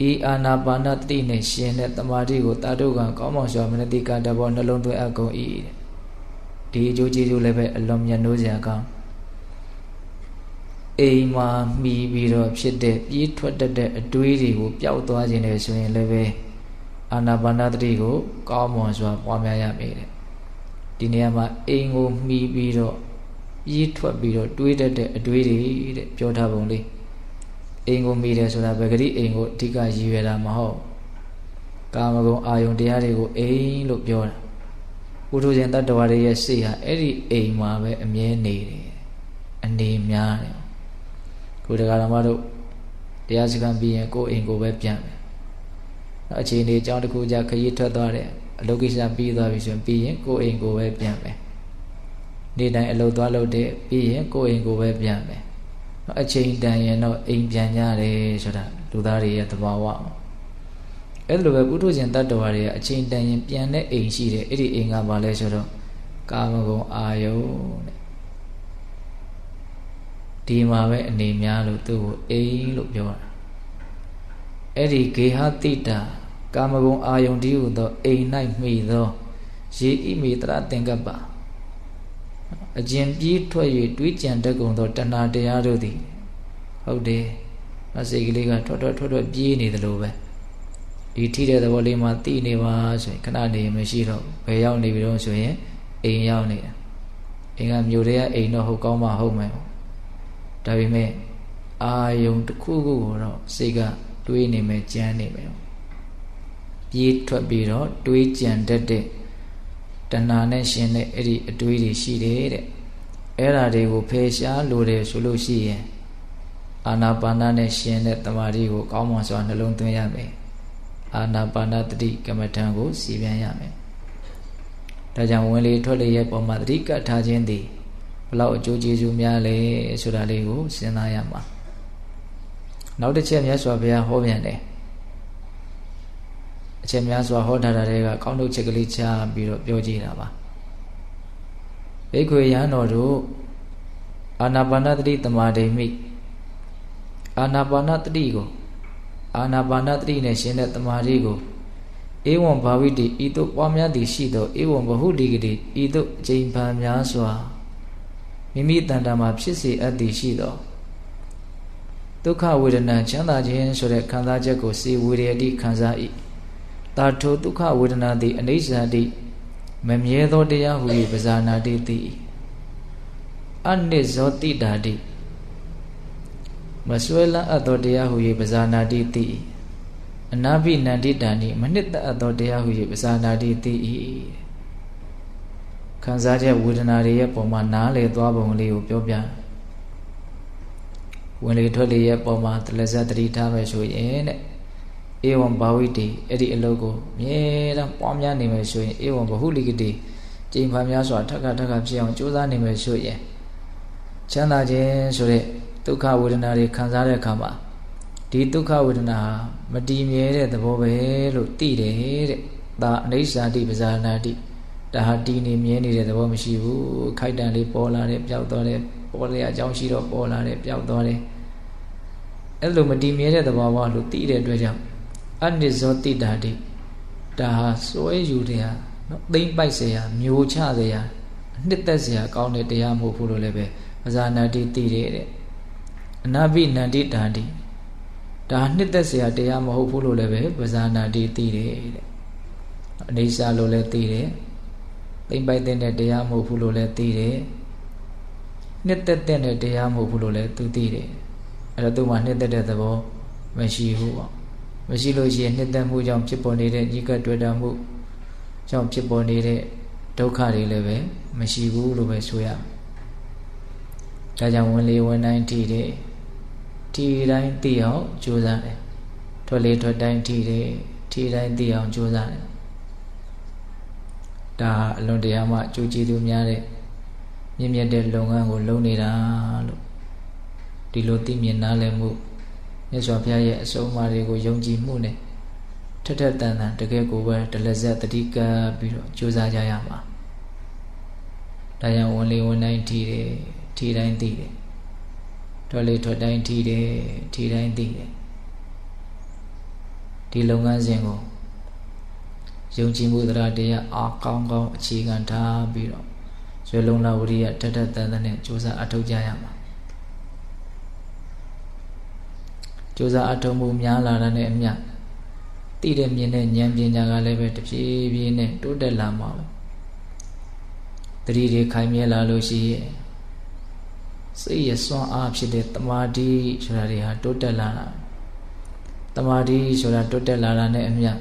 Speaker 1: ဤအာနာပါနတတိနှင့်ရှင်တဲ့တမာတိကိုတာတုကံကောင်းမွန်စွာမနတိကတဘောနှလုံးသွင်းအပ်ကုန်၏ဒီအကျိုးကျေးဇူးလည်းပဲအလွန်မြတ်နိုးစရာကောင်းအိမ်မှာမှီပြီးတော့ဖြစ်တဲ့ပြေးထွက်တတ်တဲ့အတွေးတွေကိုပျောက်သွားခြင်းနဲ့ဆိုရင်လည်းပဲအာနာပါနတတိကိုကောင်းမွန်စွာပွားများရမယ်တဲ့ဒီနေရာမှာအိမ်ကိုမှီပြီးတော့ပြေးထွက်ပြီးတော့တွေးတတ်တဲ့အတွေးတွေတဲ့ပြောထားပုံလေးအိမ်ကိုမှီတယ်ဆိုတာဗဂတိအိမ်ကိုအဓိကရည်ရွယ်တာမဟုတ်ကာမဂုဏ်အာယုန်တရားတွေကိုအိမ်လို့ပြောတာပုထုဇဉ်တတ္တဝါတွေရဲ့စိတ်ဟာအဲ့ဒီအိမ်မှာပဲအမြဲနေတယ်အနေများတယ်ကိုယ်တရားဓမ္မတို့တရားစခန်းပြီးရင်ကိုယ်အိမ်ကိုပဲပြန်မယ် အခြေအနေအကြောင်းတစ်ခုကြခရီးထွက်သွားတယ်အလုပ်ကိစ္စပြီးသွားပြီဆိုရင်ပြီးရင်ကိုယ်အိမ်ကိုပဲပြန်မယ်နေ့တိုင်းအလုပ်သွားလုပ်တဲ့ပြီးရင်ကိုယ်အိမ်ကိုပဲပြန်မယ်အချိန်တန်ရင်တော့အိမ်ပြန်ကြတယ်ဆိုတာလူသားတွေရဲ့သဘာဝအဲ့လိုပဲပုထုဇဉ်တ attva တွေကအချိန်တန်ရင်ပြန်တဲ့အိမ်ရှိတယ်အဲ့ဒီအိမ်ကဘာလဲဆိုတော့ကာမဂုဏ်အာယုတဲ့ဒီမှာပဲအနေများလို့သူ့ကိုအိမ်လို့ပြောတာအဲ့ဒီဂေဟတိတာကာမဂုဏ်အာယုန်ဒီဟုသောအိမ်၌မိသောယေဣမေတရသင်္ကပ္ပအကျဉ်ပြေးထွက်၍တွေးကြံတတ်ကုန်သောတဏှာတရားတို့သည်ဟုတ်တယ်အစိတ်ကလေးကထွက်ပြေးနေသလိုပဲဒီထိတဲ့သဘောလေးမှာတိနေပါဆိုရင်ခဏနေမရှိတော့ဘယ်ရောက်နေပြီတော့ဆိုရင်အိမ်ရောက်နေတာအိမ်ကမြို့တွေကအိမ်တော့ဟုတ်ကောင်းမှဟုတ်မယ်ဒါပေမဲ့အာယုန်တစ်ခုခုကိုတော့စိတ်ကတွေးနေမယ်ကြမ်းနေမယ်ပြေးထွက်ပြီးတော့တွေးကြံတတ်တဲ့တဏှာနဲ့ရှင်တဲ့အဲ့ဒီအတွေးတွေရှိတယ်တဲ့အဲ့ဓာတွေကိုဖယ်ရှားလို့တယ်ဆိုလို့ရှိရင်အာနာပါနနဲ့ရှင်တဲ့တမာတိကိုကောင်းမွန်စွာနှလုံးသွင်းရမယ်အာနာပါနတတိကမ္မထံကိုစီပြန်ရမယ်ဒါကြောင့်ဝင်လေထွက်လေရဲ့ပုံမှာတတိကထားခြင်းသည်ဘလောက်အကျိုးကျေးဇူးများလဲဆိုတာလေးကိုစဉ်းစားရမှာနောက်တစ်ချက်မြတ်စွာဘုရားဟောပြန်တယ်အချက်များစွာဟောထားတာတွေကကောင်းထုတ်ချက်ကလေးချပြီးတော့ပြောကြည့်တာပါဘိက္ခွေယံတော်တို့အာနာပါနတတိသမာဓိမိအာနာပါနတတိကိုအာနာပါနတတိနဲ့ရှင်တဲ့သမာဓိကိုဧဝံဘာဝိတိဤသို့ပွားများသည်ရှိသောဧဝံဘဟုတိကတိဤသို့အကျိန်ပန်များစွာမိမိတဏ္ဍာမှာဖြစ်စေအပ်သည်ရှိသောဒုက္ခဝေဒနာချမ်းသာခြင်းဆိုတဲ့ခံစားချက်ကိုစေဝေရတိခံစား၏တာထိုဒုက္ခဝေဒနာသည်အနိစ္စတိမမြဲသောတရားဟူ၍ပဇာနာတိသိအနိဇောတိတာတိမဆွဲလန်းအပ်သောတရားဟူ၍ပဇာနာတိသိအနာဘိနန္တိတာနိမနှစ်သက်အပ်သောတရားဟူ၍ပဇာနာတိသိခံစားချက်ဝေဒနာတွေရဲ့ပုံမှာနားလေသွားပုံလေးကိုပြောပြဝင်လေထွက်လေရဲ့ပုံမှာတလဇတ်တတိထားမယ်ဆိုရင်တဲ့ဧဝံဘာဝိတိအဲ့ဒီအလုပ်ကိုမြဲတမ်းပွားများနေမယ်ဆိုရင်ဧဝံဘဟုလိကတိကျင့်ဖန်များစွာထပ်ခါဖြစ်အောင်ကြိုးစားနေမယ်ဆိုရင်ချမ်းသာခြင်းဆိုတဲ့ဒုက္ခဝေဒနာတွေခံစားတဲ့အခါမှာဒီဒုက္ခဝေဒနာမတည်မြဲတဲ့သဘောပဲလို့သိတယ်တဲ့ဒါအနိစ္စတိပဇာနာတိဒါဟာတည်နေမြဲနေတဲ့သဘောမရှိဘူးခိုက်တန်လေးပေါ်လာတယ်ပျောက်သွားတယ်ပေါ်လေအကြောင်းရှိတော့ပေါ်လာတယ်ပျောက်သွားတယ်အဲ့လိုမတည်မြဲတဲ့သဘောဘာလို့သိတဲ့အတွက်ကြောင့်အနိဇောတိတာတိဒါဟာစွဲယူတရားနော်သိမ့်ပိုက်เสียမျိုးချเสียအနှစ်သက်เสียကောင်းတဲ့တရားမဟုတ်ဘူးလို့လည်းပဲပဇာနာတိသိတယ်တဲ့အနာဘိနန္တိတာတိဒါနှစ်သက်เสียတရားမဟုတ်ဘူးလို့လည်းပဲပဇာနာတိသိတယ်တဲ့အနိစ္စလို့လည်းသိတယ်သိမ့်ပိုက်တဲ့တရားမဟုတ်ဘူးလို့လည်းသိတယ်နှစ်သက်တဲ့တရားမဟုတ်ဘူးလို့လည်းသူသိတယ်အဲ့တော့သူမှနှစ်သက်တဲ့သဘောမရှိဘူးပေါ့မရှိလို့ရှိရင်နှစ်သက်မှုကြောင့်ဖြစ်ပေါ်နေတဲ့ညီကတွေ့တာမှုကြောင့်ဖြစ်ပေါ်နေတဲ့ဒုက္ခတွေလည်းပဲမရှိဘူးလို့ပဲဆိုရမယ်ဒါကြောင့်ဝင်လေဝင်တိုင်းထိတယ်ထိတိုင်းသိအောင်ကြိုးစားတယ်ထွက်လေထွက်တိုင်းထိတယ်ထိတိုင်းသိအောင်ကြိုးစားတယ်ဒါအလွန်တရာမှအကျိုးကျေးဇူးများတဲ့မြင့်မြတ်တဲ့လုပ်ငန်းကိုလုပ်နေတာလို့ဒီလိုသိမြင်နားလည်မှုမြတ်စွာဘုရားရဲ့အဆုံးအမတွေကိုယုံကြည်မှုနဲ့ထက်ထက်တန်တန်တကယ်ကိုပဲတလက်ဆက်တတိကပြီးတော့ကြိုးစားကြရမှာဒါကြောင့်ဝင်လေဝင်တိုင်းထိတယ်ထိတိုင်းသိတယ်ထွက်လေထွက်တိုင်းထိတယ်ထိတိုင်းသိတယ်ဒီလုပ်ငန်းစဉ်ကိုယုံကြည်မှုတရားတရားအားကောင်းကောင်းအခြေခံထားပြီးတော့ဇွဲလုံးလာဝရိယထက်ထက်တန်တန်နဲ့ကြိုးစားအထောက်ကြရမှာကြိုးစားအထောက်မှုများလာတဲ့နဲ့အမျှသိတဲ့မြင်တဲ့ဉာဏ်ပညာကလည်းပဲတဖြည်းဖြည်းနဲ့တိုးတက်လာမှာပဲတတိတွေခိုင်မြဲလာလို့ရှိရဲ့စိတ်ရစွမ်းအားဖြစ်တဲ့တမာတိဆိုတာတွေဟာတိုးတက်လာတာတမာတိဆိုတာတိုးတက်လာတာနဲ့အမျှ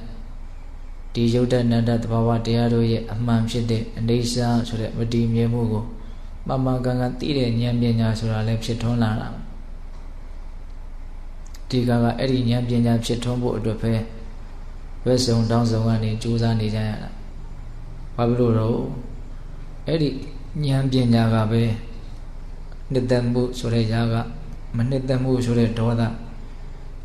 Speaker 1: ဒီယုတ်တနန္တသဘာဝတရားတို့ရဲ့အမှန်ဖြစ်တဲ့အနေစာဆိုတဲ့မတည်မြဲမှုကိုမှန်မှန်ကန်ကန်သိတဲ့ဉာဏ်ပညာဆိုတာလည်းဖြစ်ထွန်းလာတာဒီကအဲ့ဒီဉာဏ်ပညာဖြစ်ထွန်းဖို့အတွက်ပဲ ဘယ်ဆုံးတောင်းဆုံးကနေကြိုးစားနေကြရတာဘာဖြစ်လို့တော့အဲ့ဒီဉာဏ်ပညာကပဲနှစ်သက်မှုဆိုတဲ့ຢာကမနှစ်သက်မှုဆိုတဲ့ဒေါသ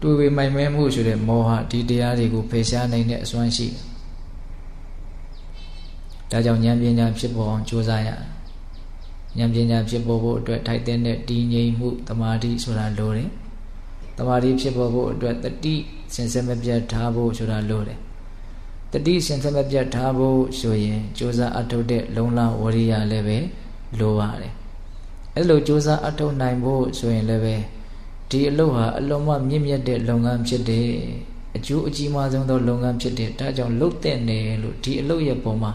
Speaker 1: တွေ့ဝေမိုင်မဲမှုဆိုတဲ့မောဟဒီတရားတွေကိုဖယ်ရှားနိုင်တဲ့အစွမ်းရှိဒါကြောင့်ဉာဏ်ပညာဖြစ်ပေါ်အောင်ကြိုးစားရဉာဏ်ပညာဖြစ်ပေါ်ဖို့အတွက်ထိုက်တဲ့တည်ငြိမ်မှုတမာတိဆိုတာလိုတယ်တမာတိဖြစ်ပေါ်ဖို့အတွက်တတိစင်စစ်မပြတ်ထားဖို့ဆိုတာလိုတယ်တတိစင်စစ်မပြတ်ထားဖို့ဆိုရင်ကြိုးစားအထောက်တဲ့လုံလဝရိယလည်းပဲလိုပါတယ်အဲ့လိုကြိုးစားအထောက်နိုင်ဖို့ဆိုရင်လည်းပဲဒီအလုပ်ဟာအလုံးမမြင့်မြတ်တဲ့လုပ်ငန်းဖြစ်တယ်အကျိုးအကြီးမားဆုံးသောလုပ်ငန်းဖြစ်တယ်ဒါကြောင့်လုပ်တဲ့နေလို့ဒီအလုပ်ရဲ့ပုံမှာ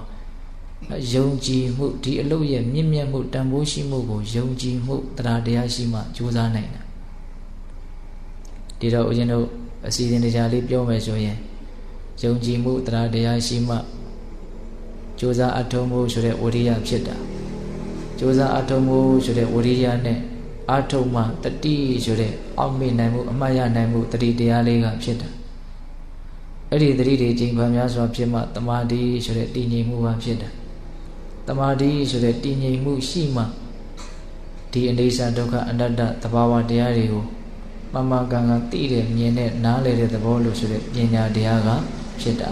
Speaker 1: ယုံကြည်မှုဒီအလုပ်ရဲ့မြင့်မြတ်မှုတန်ဖိုးရှိမှုကိုယုံကြည်မှုတရားတရားရှိမှကြိုးစားနိုင်တာဒီတော့ဦးဇင်းတို့အစီအစဉ်တရားလေးပြောမယ်ဆိုရင်ယုံကြည်မှုတရားတရားရှိမှကြိုးစားအထောက်မှုဆိုတဲ့ဝိရိယဖြစ်တာကြိုးစားအထောက်မှုဆိုတဲ့ဝိရိယနဲ့အထောက်မှတတိဆိုတဲ့အောက်မေ့နိုင်မှုအမှတ်ရနိုင်မှုတတိတရားလေးကဖြစ်တာအဲ့ဒီတတိတွေချိန်ပါများစွာဖြစ်မှတမာတိဆိုတဲ့တည်ငြိမ်မှုကဖြစ်တာတမာတိဆိုတဲ့တည်ငြိမ်မှုရှိမှဒီအနိစ္စဒုက္ခအနတ္တသဘာဝတရားတွေကိုမမကန်ကန်သိတဲ့မြင်တဲ့နားလည်တဲ့သဘောလို့ဆိုတဲ့ပညာတရားကဖြစ်တာ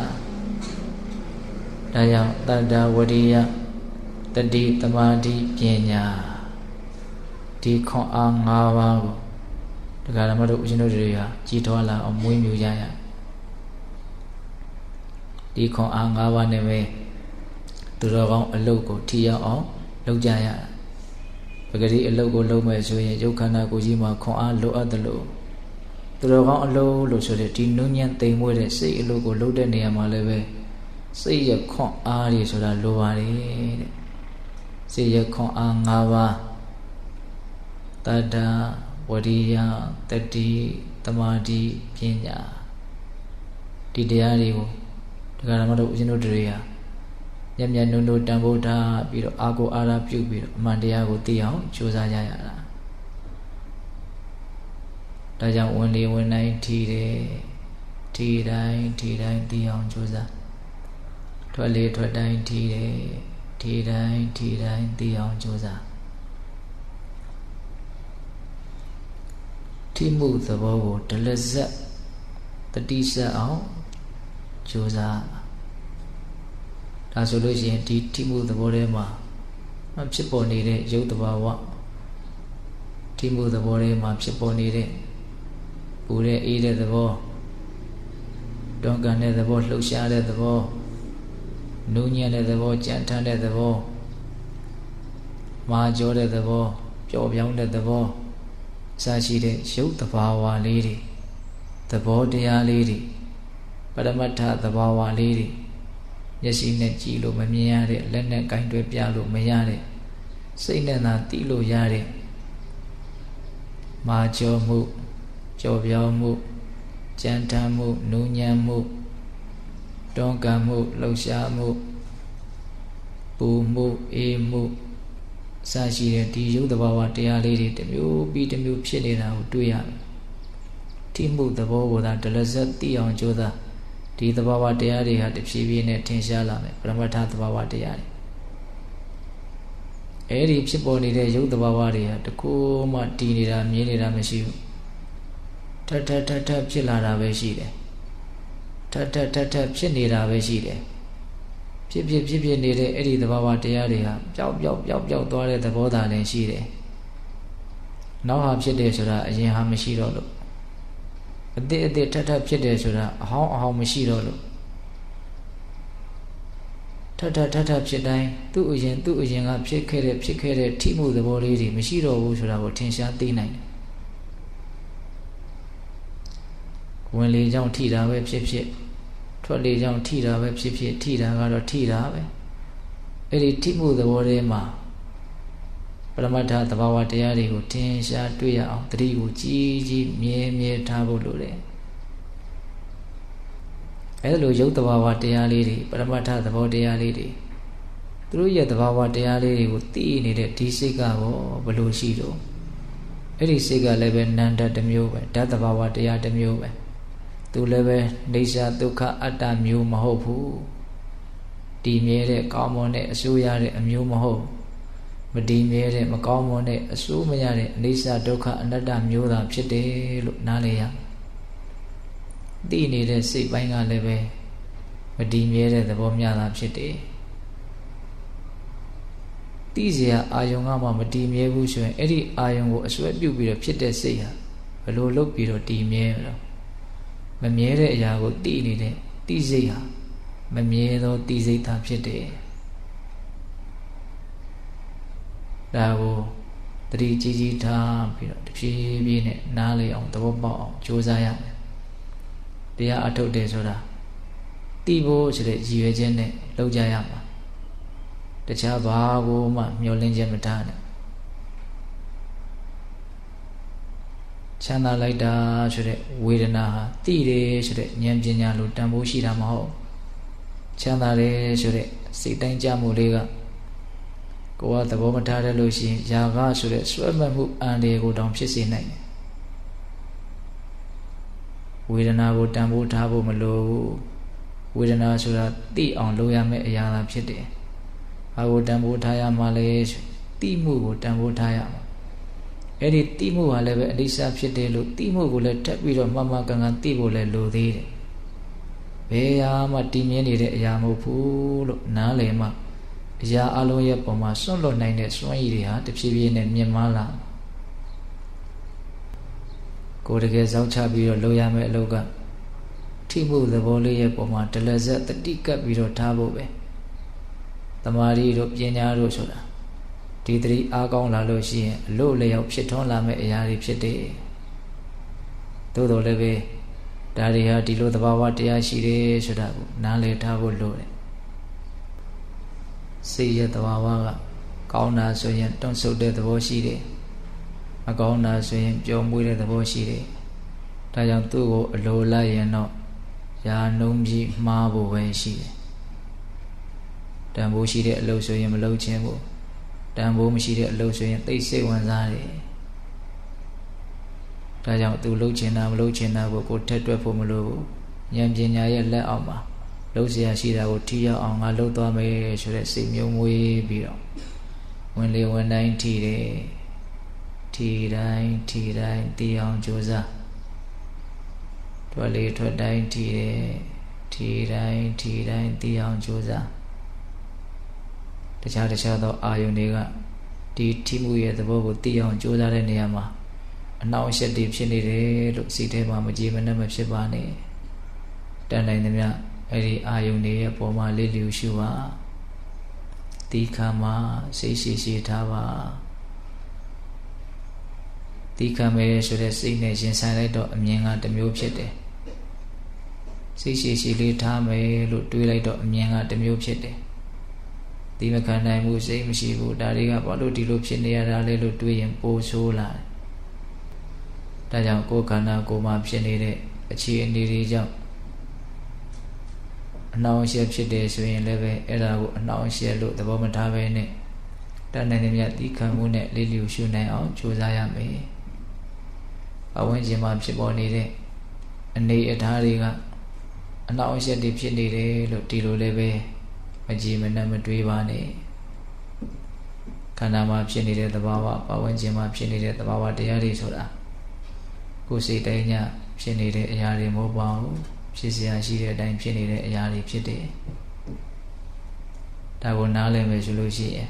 Speaker 1: ဒါကြောင့်တတ္တဝရိယတတိတမာတိပညာဒီခွန်အား၅ပါးကိုတရားဓမ္မတို့ဦးဇင်းတို့တွေကကြည်ထွားလာအောင်မွေးမြူကြရဒီခွန်အား၅ပါးနဲ့ပဲသူတော်ကောင်းအလုပ်ကိုထိရောက်အောင်လုပ်ကြရပဂတိအလုပ်ကိုလုပ်မယ်ဆိုရင်ရုပ်ခန္ဓာကိုယ်ကြီးမှာခွန်အားလိုအပ်တယ်လို့သူတော်ကောင်းအလုပ်လို့ဆိုတဲ့ဒီနုညံ့သိမ်မွေ့တဲ့စိတ်အလုပ်ကိုလုပ်တဲ့နေရာမှာလည်းပဲစိတ်ရခွန်အားတွေဆိုတာလိုပါတယ်တဲ့စိတ်ရခွန်အား၅ပါးတတ္တဝရိယတတိတမာတိပညာဒီတရားတွေကိုတရားဓမ္မတို့ဦးဇင်းတို့တွေကမျက်မျက်နှုံနှုံတန်ဖိုးထားပြီးတော့အာကိုအာရပြုပြီးတော့အမှန်တရားကိုသိအောင်ကြိုးစားကြရတာဒါကြောင့်ဝင်လေဝင်တိုင်းထီတယ်ထီတိုင်းသိအောင်ကြိုးစားထွက်လေထွက်တိုင်းထီတယ်ထီတိုင်းသိအောင်ကြိုးစားထိမှုသဘောကိုဒလဇက်တတိဆက်အောင်ကြိုးစားဒါဆိုလို့ရှိရင်ဒီထိမှုသဘောထဲမှာဖြစ်ပေါ်နေတဲ့ရုပ်တဘာဝထိမှုသဘောထဲမှာဖြစ်ပေါ်နေတဲ့ပူတဲ့အေးတဲ့သဘောတွန်းကန်တဲ့သဘောလှုပ်ရှားတဲ့သဘောနူးညံ့တဲ့သဘောကြမ်းထမ်းတဲ့သဘောမာကြောတဲ့သဘောပျော်ပြောင်းတဲ့သဘောအစရှိတဲ့ရုပ်တဘာဝလေးတွေသဘောတရားလေးတွေပရမတ္ထသဘာဝလေးတွေမျက်စိနဲ့ကြည့်လို့မမြင်ရတဲ့လက်နဲ့ကင်တွယ်ပြလို့မရတဲ့စိတ်နဲ့သာသိလို့ရတဲ့မာကြောမှုကြော်ပြောင်းမှုကြမ်းတမ်းမှုနူးညံ့မှုတွန်းကန်မှုလှုပ်ရှားမှုပူမှုအေးမှုအစရှိတဲ့ဒီရုပ်တဘာဝတရားလေးတွေတစ်မျိုးပြီးတစ်မျိုးဖြစ်နေတာကိုတွေ့ရတယ်ထိမှုသဘောကိုသာဒလဇက်သိအောင်ကြိုးစားဒီသဘာဝတရားတွေဟာတဖြည်းဖြည်းနဲ့ထင်ရှားလာမယ်ပရမတ္ထသဘာဝတရားတွေအဲ့ဒီဖြစ်ပေါ်နေတဲ့ရုပ်သဘာဝတွေဟာတကူမှတည်နေတာမြင်နေတာမရှိဘူးထပ်ဖြစ်လာတာပဲရှိတယ်ထပ်ဖြစ်နေတာပဲရှိတယ်ဖြစ်နေတဲ့အဲ့ဒီသဘာဝတရားတွေဟာပျောက်သွားတဲ့သဘောသာလည်းရှိတယ်နောက်ဟာဖြစ်တယ်ဆိုတာအရင်ဟာမရှိတော့လို့အတိထပ်ဖြစ်တယ်ဆိုတာအဟောင်းမရှိတော့လို့ထပ်ဖြစ်တိုင်းသူ့အရင်ကဖြစ်ခဲ့တဲ့ထိမှုသဘောလေးတွေမရှိတော့ဘူးဆိုတာကိုထင်ရှားသိနိုင်တယ်ဝင်လေကြောင့်ထိတာပဲဖြစ်ထွက်လေကြောင့်ထိတာပဲဖြစ်ထိတာကတော့ထိတာပဲအဲ့ဒီထိမှုသဘောထဲမှာပရမတ္ထသဘာဝတရားတွေကိုထင်ရှားတွေ့ရအောင်တတိကိုကြီးမြဲထားဖို့လိုတယ်အဲ့လိုရုပ်သဘာဝတရားလေးတွေပရမတ္ထသဘောတရားလေးတွေသူတို့ရဲ့သဘာဝတရားလေးတွေကိုသိနေတဲ့ဒီစိတ်ကဘလို့ရှိတော့အဲ့ဒီစိတ်ကလည်းပဲနန္ဒတစ်မျိုးပဲဓာတ်သဘာဝတရားတစ်မျိုးပဲသူ သူလည်းပဲနေစာဒုက္ခအတ္တမျိုးမဟုတ်ဘူးတည်မြဲတဲ့ကောင်းမွန်တဲ့အစိုးရတဲ့အမျိုးမဟုတ်မတည်မြဲတဲ့မကောင်းမွန်တဲ့အစိုးမရတဲ့အနိစ္စဒုက္ခအနတ္တမျိုးသာဖြစ်တယ်လို့နားလည်ရသိနေတဲ့စိတ်ပိုင်းကလည်းပဲမတည်မြဲတဲ့သဘောမျှတာဖြစ်တယ်သိเสียအာယုံကမှမတည်မြဲဘူးဆိုရင်အဲ့ဒီအာယုံကိုအစွဲပြုတ်ပြီးတော့ဖြစ်တဲ့စိတ်ဟာဘယ်လိုလုပ်ပြီးတော့တည်မြဲတော့မမြဲတဲ့အရာကိုသိနေတဲ့သိစိတ်ဟာမမြဲသောသိစိတ်သာဖြစ်တယ်ဒါကိုတတိကြီးကြီးထားပြီးတော့တဖြည်းဖြည်းနဲ့နားလည်အောင်သဘောပေါက်အောင်ကြိုးစားရမယ်တရားအထုတ်တယ်ဆိုတာသိဖို့ဆိုတဲ့ရည်ရွယ်ချက်နဲ့လုပ်ကြရမှာတခြားဘာကိုမှမျှော်လင့်ချက်မထားနဲ့ချမ်းသာလိုက်တာဆိုတဲ့ဝေဒနာဟာသိတယ်ဆိုတဲ့ဉာဏ်ပညာလိုတန်ဖိုးရှိတာမဟုတ်ချမ်းသာတယ်ဆိုတဲ့စိတ်တိုင်းကြမှုလေးကကိုယ်ကသဘောမထားတယ်လို့ရှိရင်ຢာကဆိုတဲ့ဆွဲမှတ်မှုအန္တရာယ်ကိုတောင်ဖြစ်စေနိုင်တယ်ဝေဒနာကိုတန်ဖိုးထားဖို့မလိုဘူးဝေဒနာဆိုတာသိအောင်လုပ်ရမယ့်အရာသာဖြစ်တယ်ဘာကိုတန်ဖိုးထားရမှာလဲသိမှုကိုတန်ဖိုးထားရမှာအဲ့ဒီသိမှုဟာလည်းပဲအနိစ္စဖြစ်တယ်လို့သိမှုကိုလည်းတက်ပြီးတော့မှန်မှန်ကန်ကန်သိဖို့လည်းလိုသေးတယ်ဘယ်ဟာမှတည်မြဲနေတဲ့အရာမဟုတ်ဘူးလို့နားလည်မှအရာအလုံးရဲ့ပုံမှာစွန့်လွတ်နိုင်တဲ့စွမ်းရည်တွေဟာတဖြည်းဖြည်းနဲ့မြင့်မားလာကိုယ်တကယ်စောင့်ချပြီးတော့လုပ်ရမယ့်အလုပ်ကထိမှုသဘောလေးရဲ့ပုံမှာတလက်ဆက်တတိကပ်ပြီးတော့ထားဖို့ပဲတမာရီတို့ပညာတို့ဆိုတာဒီတတိအားကောင်းလာလို့ရှိရင်အလို့လျောက်ဖြစ်ထွန်းလာမယ့်အရာတွေဖြစ်တယ်သို့တော်လည်းပဲဒါတွေဟာဒီလိုသဘာဝတရားရှိတယ်ဆိုတာကိုနားလည်ထားဖို့လိုတယ်စိတ်ရဲ့သဘာဝကကောင်းတာဆိုရင်တွန့်ဆုတ်တဲ့သဘောရှိတယ်မကောင်းတာဆိုရင်ပျော်မွေးတဲ့သဘောရှိတယ်ဒါကြောင့်သူ့ကိုအလိုလိုက်ရင်တော့ယာနှုံးပြီးမှားဖို့ပဲရှိတယ်တန်ဖိုးရှိတဲ့အလုပ်ဆိုရင်မလုပ်ခြင်းဘူးတန်ဖိုးမရှိတဲ့အလုပ်ဆိုရင်သိစိတ်ဝင်စားတယ်ဒါကြောင့်သူလှုပ်ချင်တာမလှုပ်ချင်တာကိုထက်တွက်ဖို့မလိုဘူးဉာဏ်ပညာရဲ့လက်အောက်မှာလှုပ်เสียရှိတာကိုထိရောက်အောင်ငါလှုပ်သွားမယ်ဆိုတဲ့စိတ်မျိုးမွေးပြီးတော့ဝင်လေဝင်တိုင်းထိတယ်ထိတိုင်းသိအောင်ကြိုးစားထွက်လေထွက်တိုင်းထိတယ်ထိတိုင်းသိအောင်ကြိုးစားတခြားသောအာယုန်တွေကဒီထိမှုရဲ့သဘောကိုသိအောင်ကြိုးစားတဲ့နေရာမှာအနှောင့်အယှက်တွေဖြစ်နေတယ်လို့စိတ်ထဲမှာမကြေမနက်မဖြစ်ပါနဲ့တန်နိုင်သမျှအဲ့ဒီအာယုန်တွေရဲ့ပုံမှာလေးလျူရှုပါတိခါမှာစိတ်ရှိထားပါတိခါမဲဆိုတဲ့စိတ်နဲ့ရင်ဆိုင်လိုက်တော့အမြင်ကတစ်မျိုးဖြစ်တယ်စိတ်ရှိလေးထားမယ်လို့တွေးလိုက်တော့အမြင်ကတစ်မျိုးဖြစ်တယ်ဒီမခံနိုင်မှုစိတ်မရှိဘူးဒါတွေကဘာလို့ဒီလိုဖြစ်နေရတာလဲလို့တွေးရင်ပိုဆိုးလာတယ်ဒါကြောင့်ကိုယ်ခန္ဓာကိုယ်မှာဖြစ်နေတဲ့အခြေအနေတွေကြောင့်အနှောင့်အယှက်ဖြစ်တယ်ဆိုရင်လည်းပဲအဲ့ဒါကိုအနှောင့်အယှက်လို့သဘောမထားဘဲနဲ့တဏှာနဲ့မြတ်ဒီခံမှုနဲ့လေးလျူရှုနိုင်အောင်ကြိုးစားရမယ်အဝိဇ္ဇာမှာဖြစ်ပေါ်နေတဲ့အနေအထားတွေကအနှောင့်အယှက်တွေဖြစ်နေတယ်လို့ဒီလိုလည်းပဲမကြည်မနှံ့မတွေးပါနဲ့ခန္ဓာမှာဖြစ်နေတဲ့သဘာဝပတ်ဝန်းကျင်မှာဖြစ်နေတဲ့သဘာဝတရားတွေဆိုတာကိုယ်စိတ်တိုင်းညဖြစ်နေတဲ့အရာတွေမဟုတ်ပါဘူးဖြစ်เสียရှိတဲ့အတိုင်းဖြစ်နေတဲ့အရာတွေဖြစ်တယ်ဒါကိုနားလည်မယ်ဆိုလို့ရှိရင်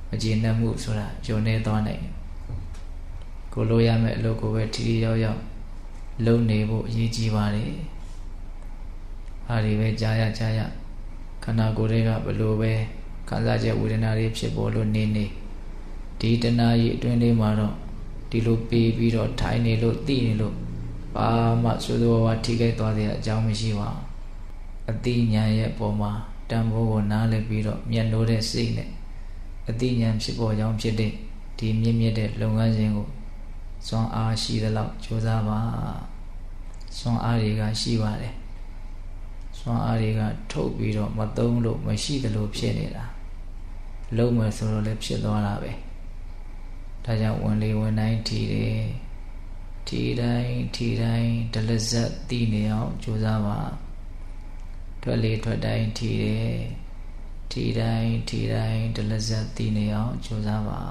Speaker 1: မကြည်နှံ့မှုဆိုတာညှို့နေသွားနိုင်တယ်ကိုလိုရမယ့်အလုပ်ကိုပဲထီထီရောက်ရောက်လုပ်နေဖို့အရေးကြီးပါတယ်ဟာဒီပဲကြားရခန္ဓာကိုယ်တွေကဘလို့ပဲခံစားချက်ဝေဒနာတွေဖြစ်ပေါ်လို့နေဒီတဏှာကြီးအတွင်းလေးမှာတော့ဒီလိုပေးပြီးတော့ထိုင်နေလို့သိနေလို့ဘာမှစိုးစိုးဝါးထိခိုက်သွားတဲ့အကြောင်းမရှိပါဘူးအတိညာရဲ့ပုံမှာတန်ဖိုးကိုနားလည်ပြီးတော့မျက်နှိုးတဲ့စိတ်နဲ့အတိညာဖြစ်ပေါ်ကြောင်းဖြစ်တဲ့ဒီမြင့်မြတ်တဲ့လုပ်ငန်းစဉ်ကိုစွမ်းအားရှိသလောက်ကြိုးစားပါစွမ်းအားတွေကရှိပါတယ်စွမ်းအားတွေကထုတ်ပြီးတော့မသုံးလို့မရှိသလိုဖြစ်နေတာလုံးမယ်ဆိုတော့လည်းဖြစ်သွားတာပဲဒါကြောင့်ဝင်လေဝင်တိုင်းထီတယ် ထီတိုင်းဒလဇတ်သိနေအောင်ကြိုးစားပါထွက်လေထွက်တိုင်းထီတယ်ထီတိုင်းဒလဇတ်သိနေအောင်ကြိုးစားပါ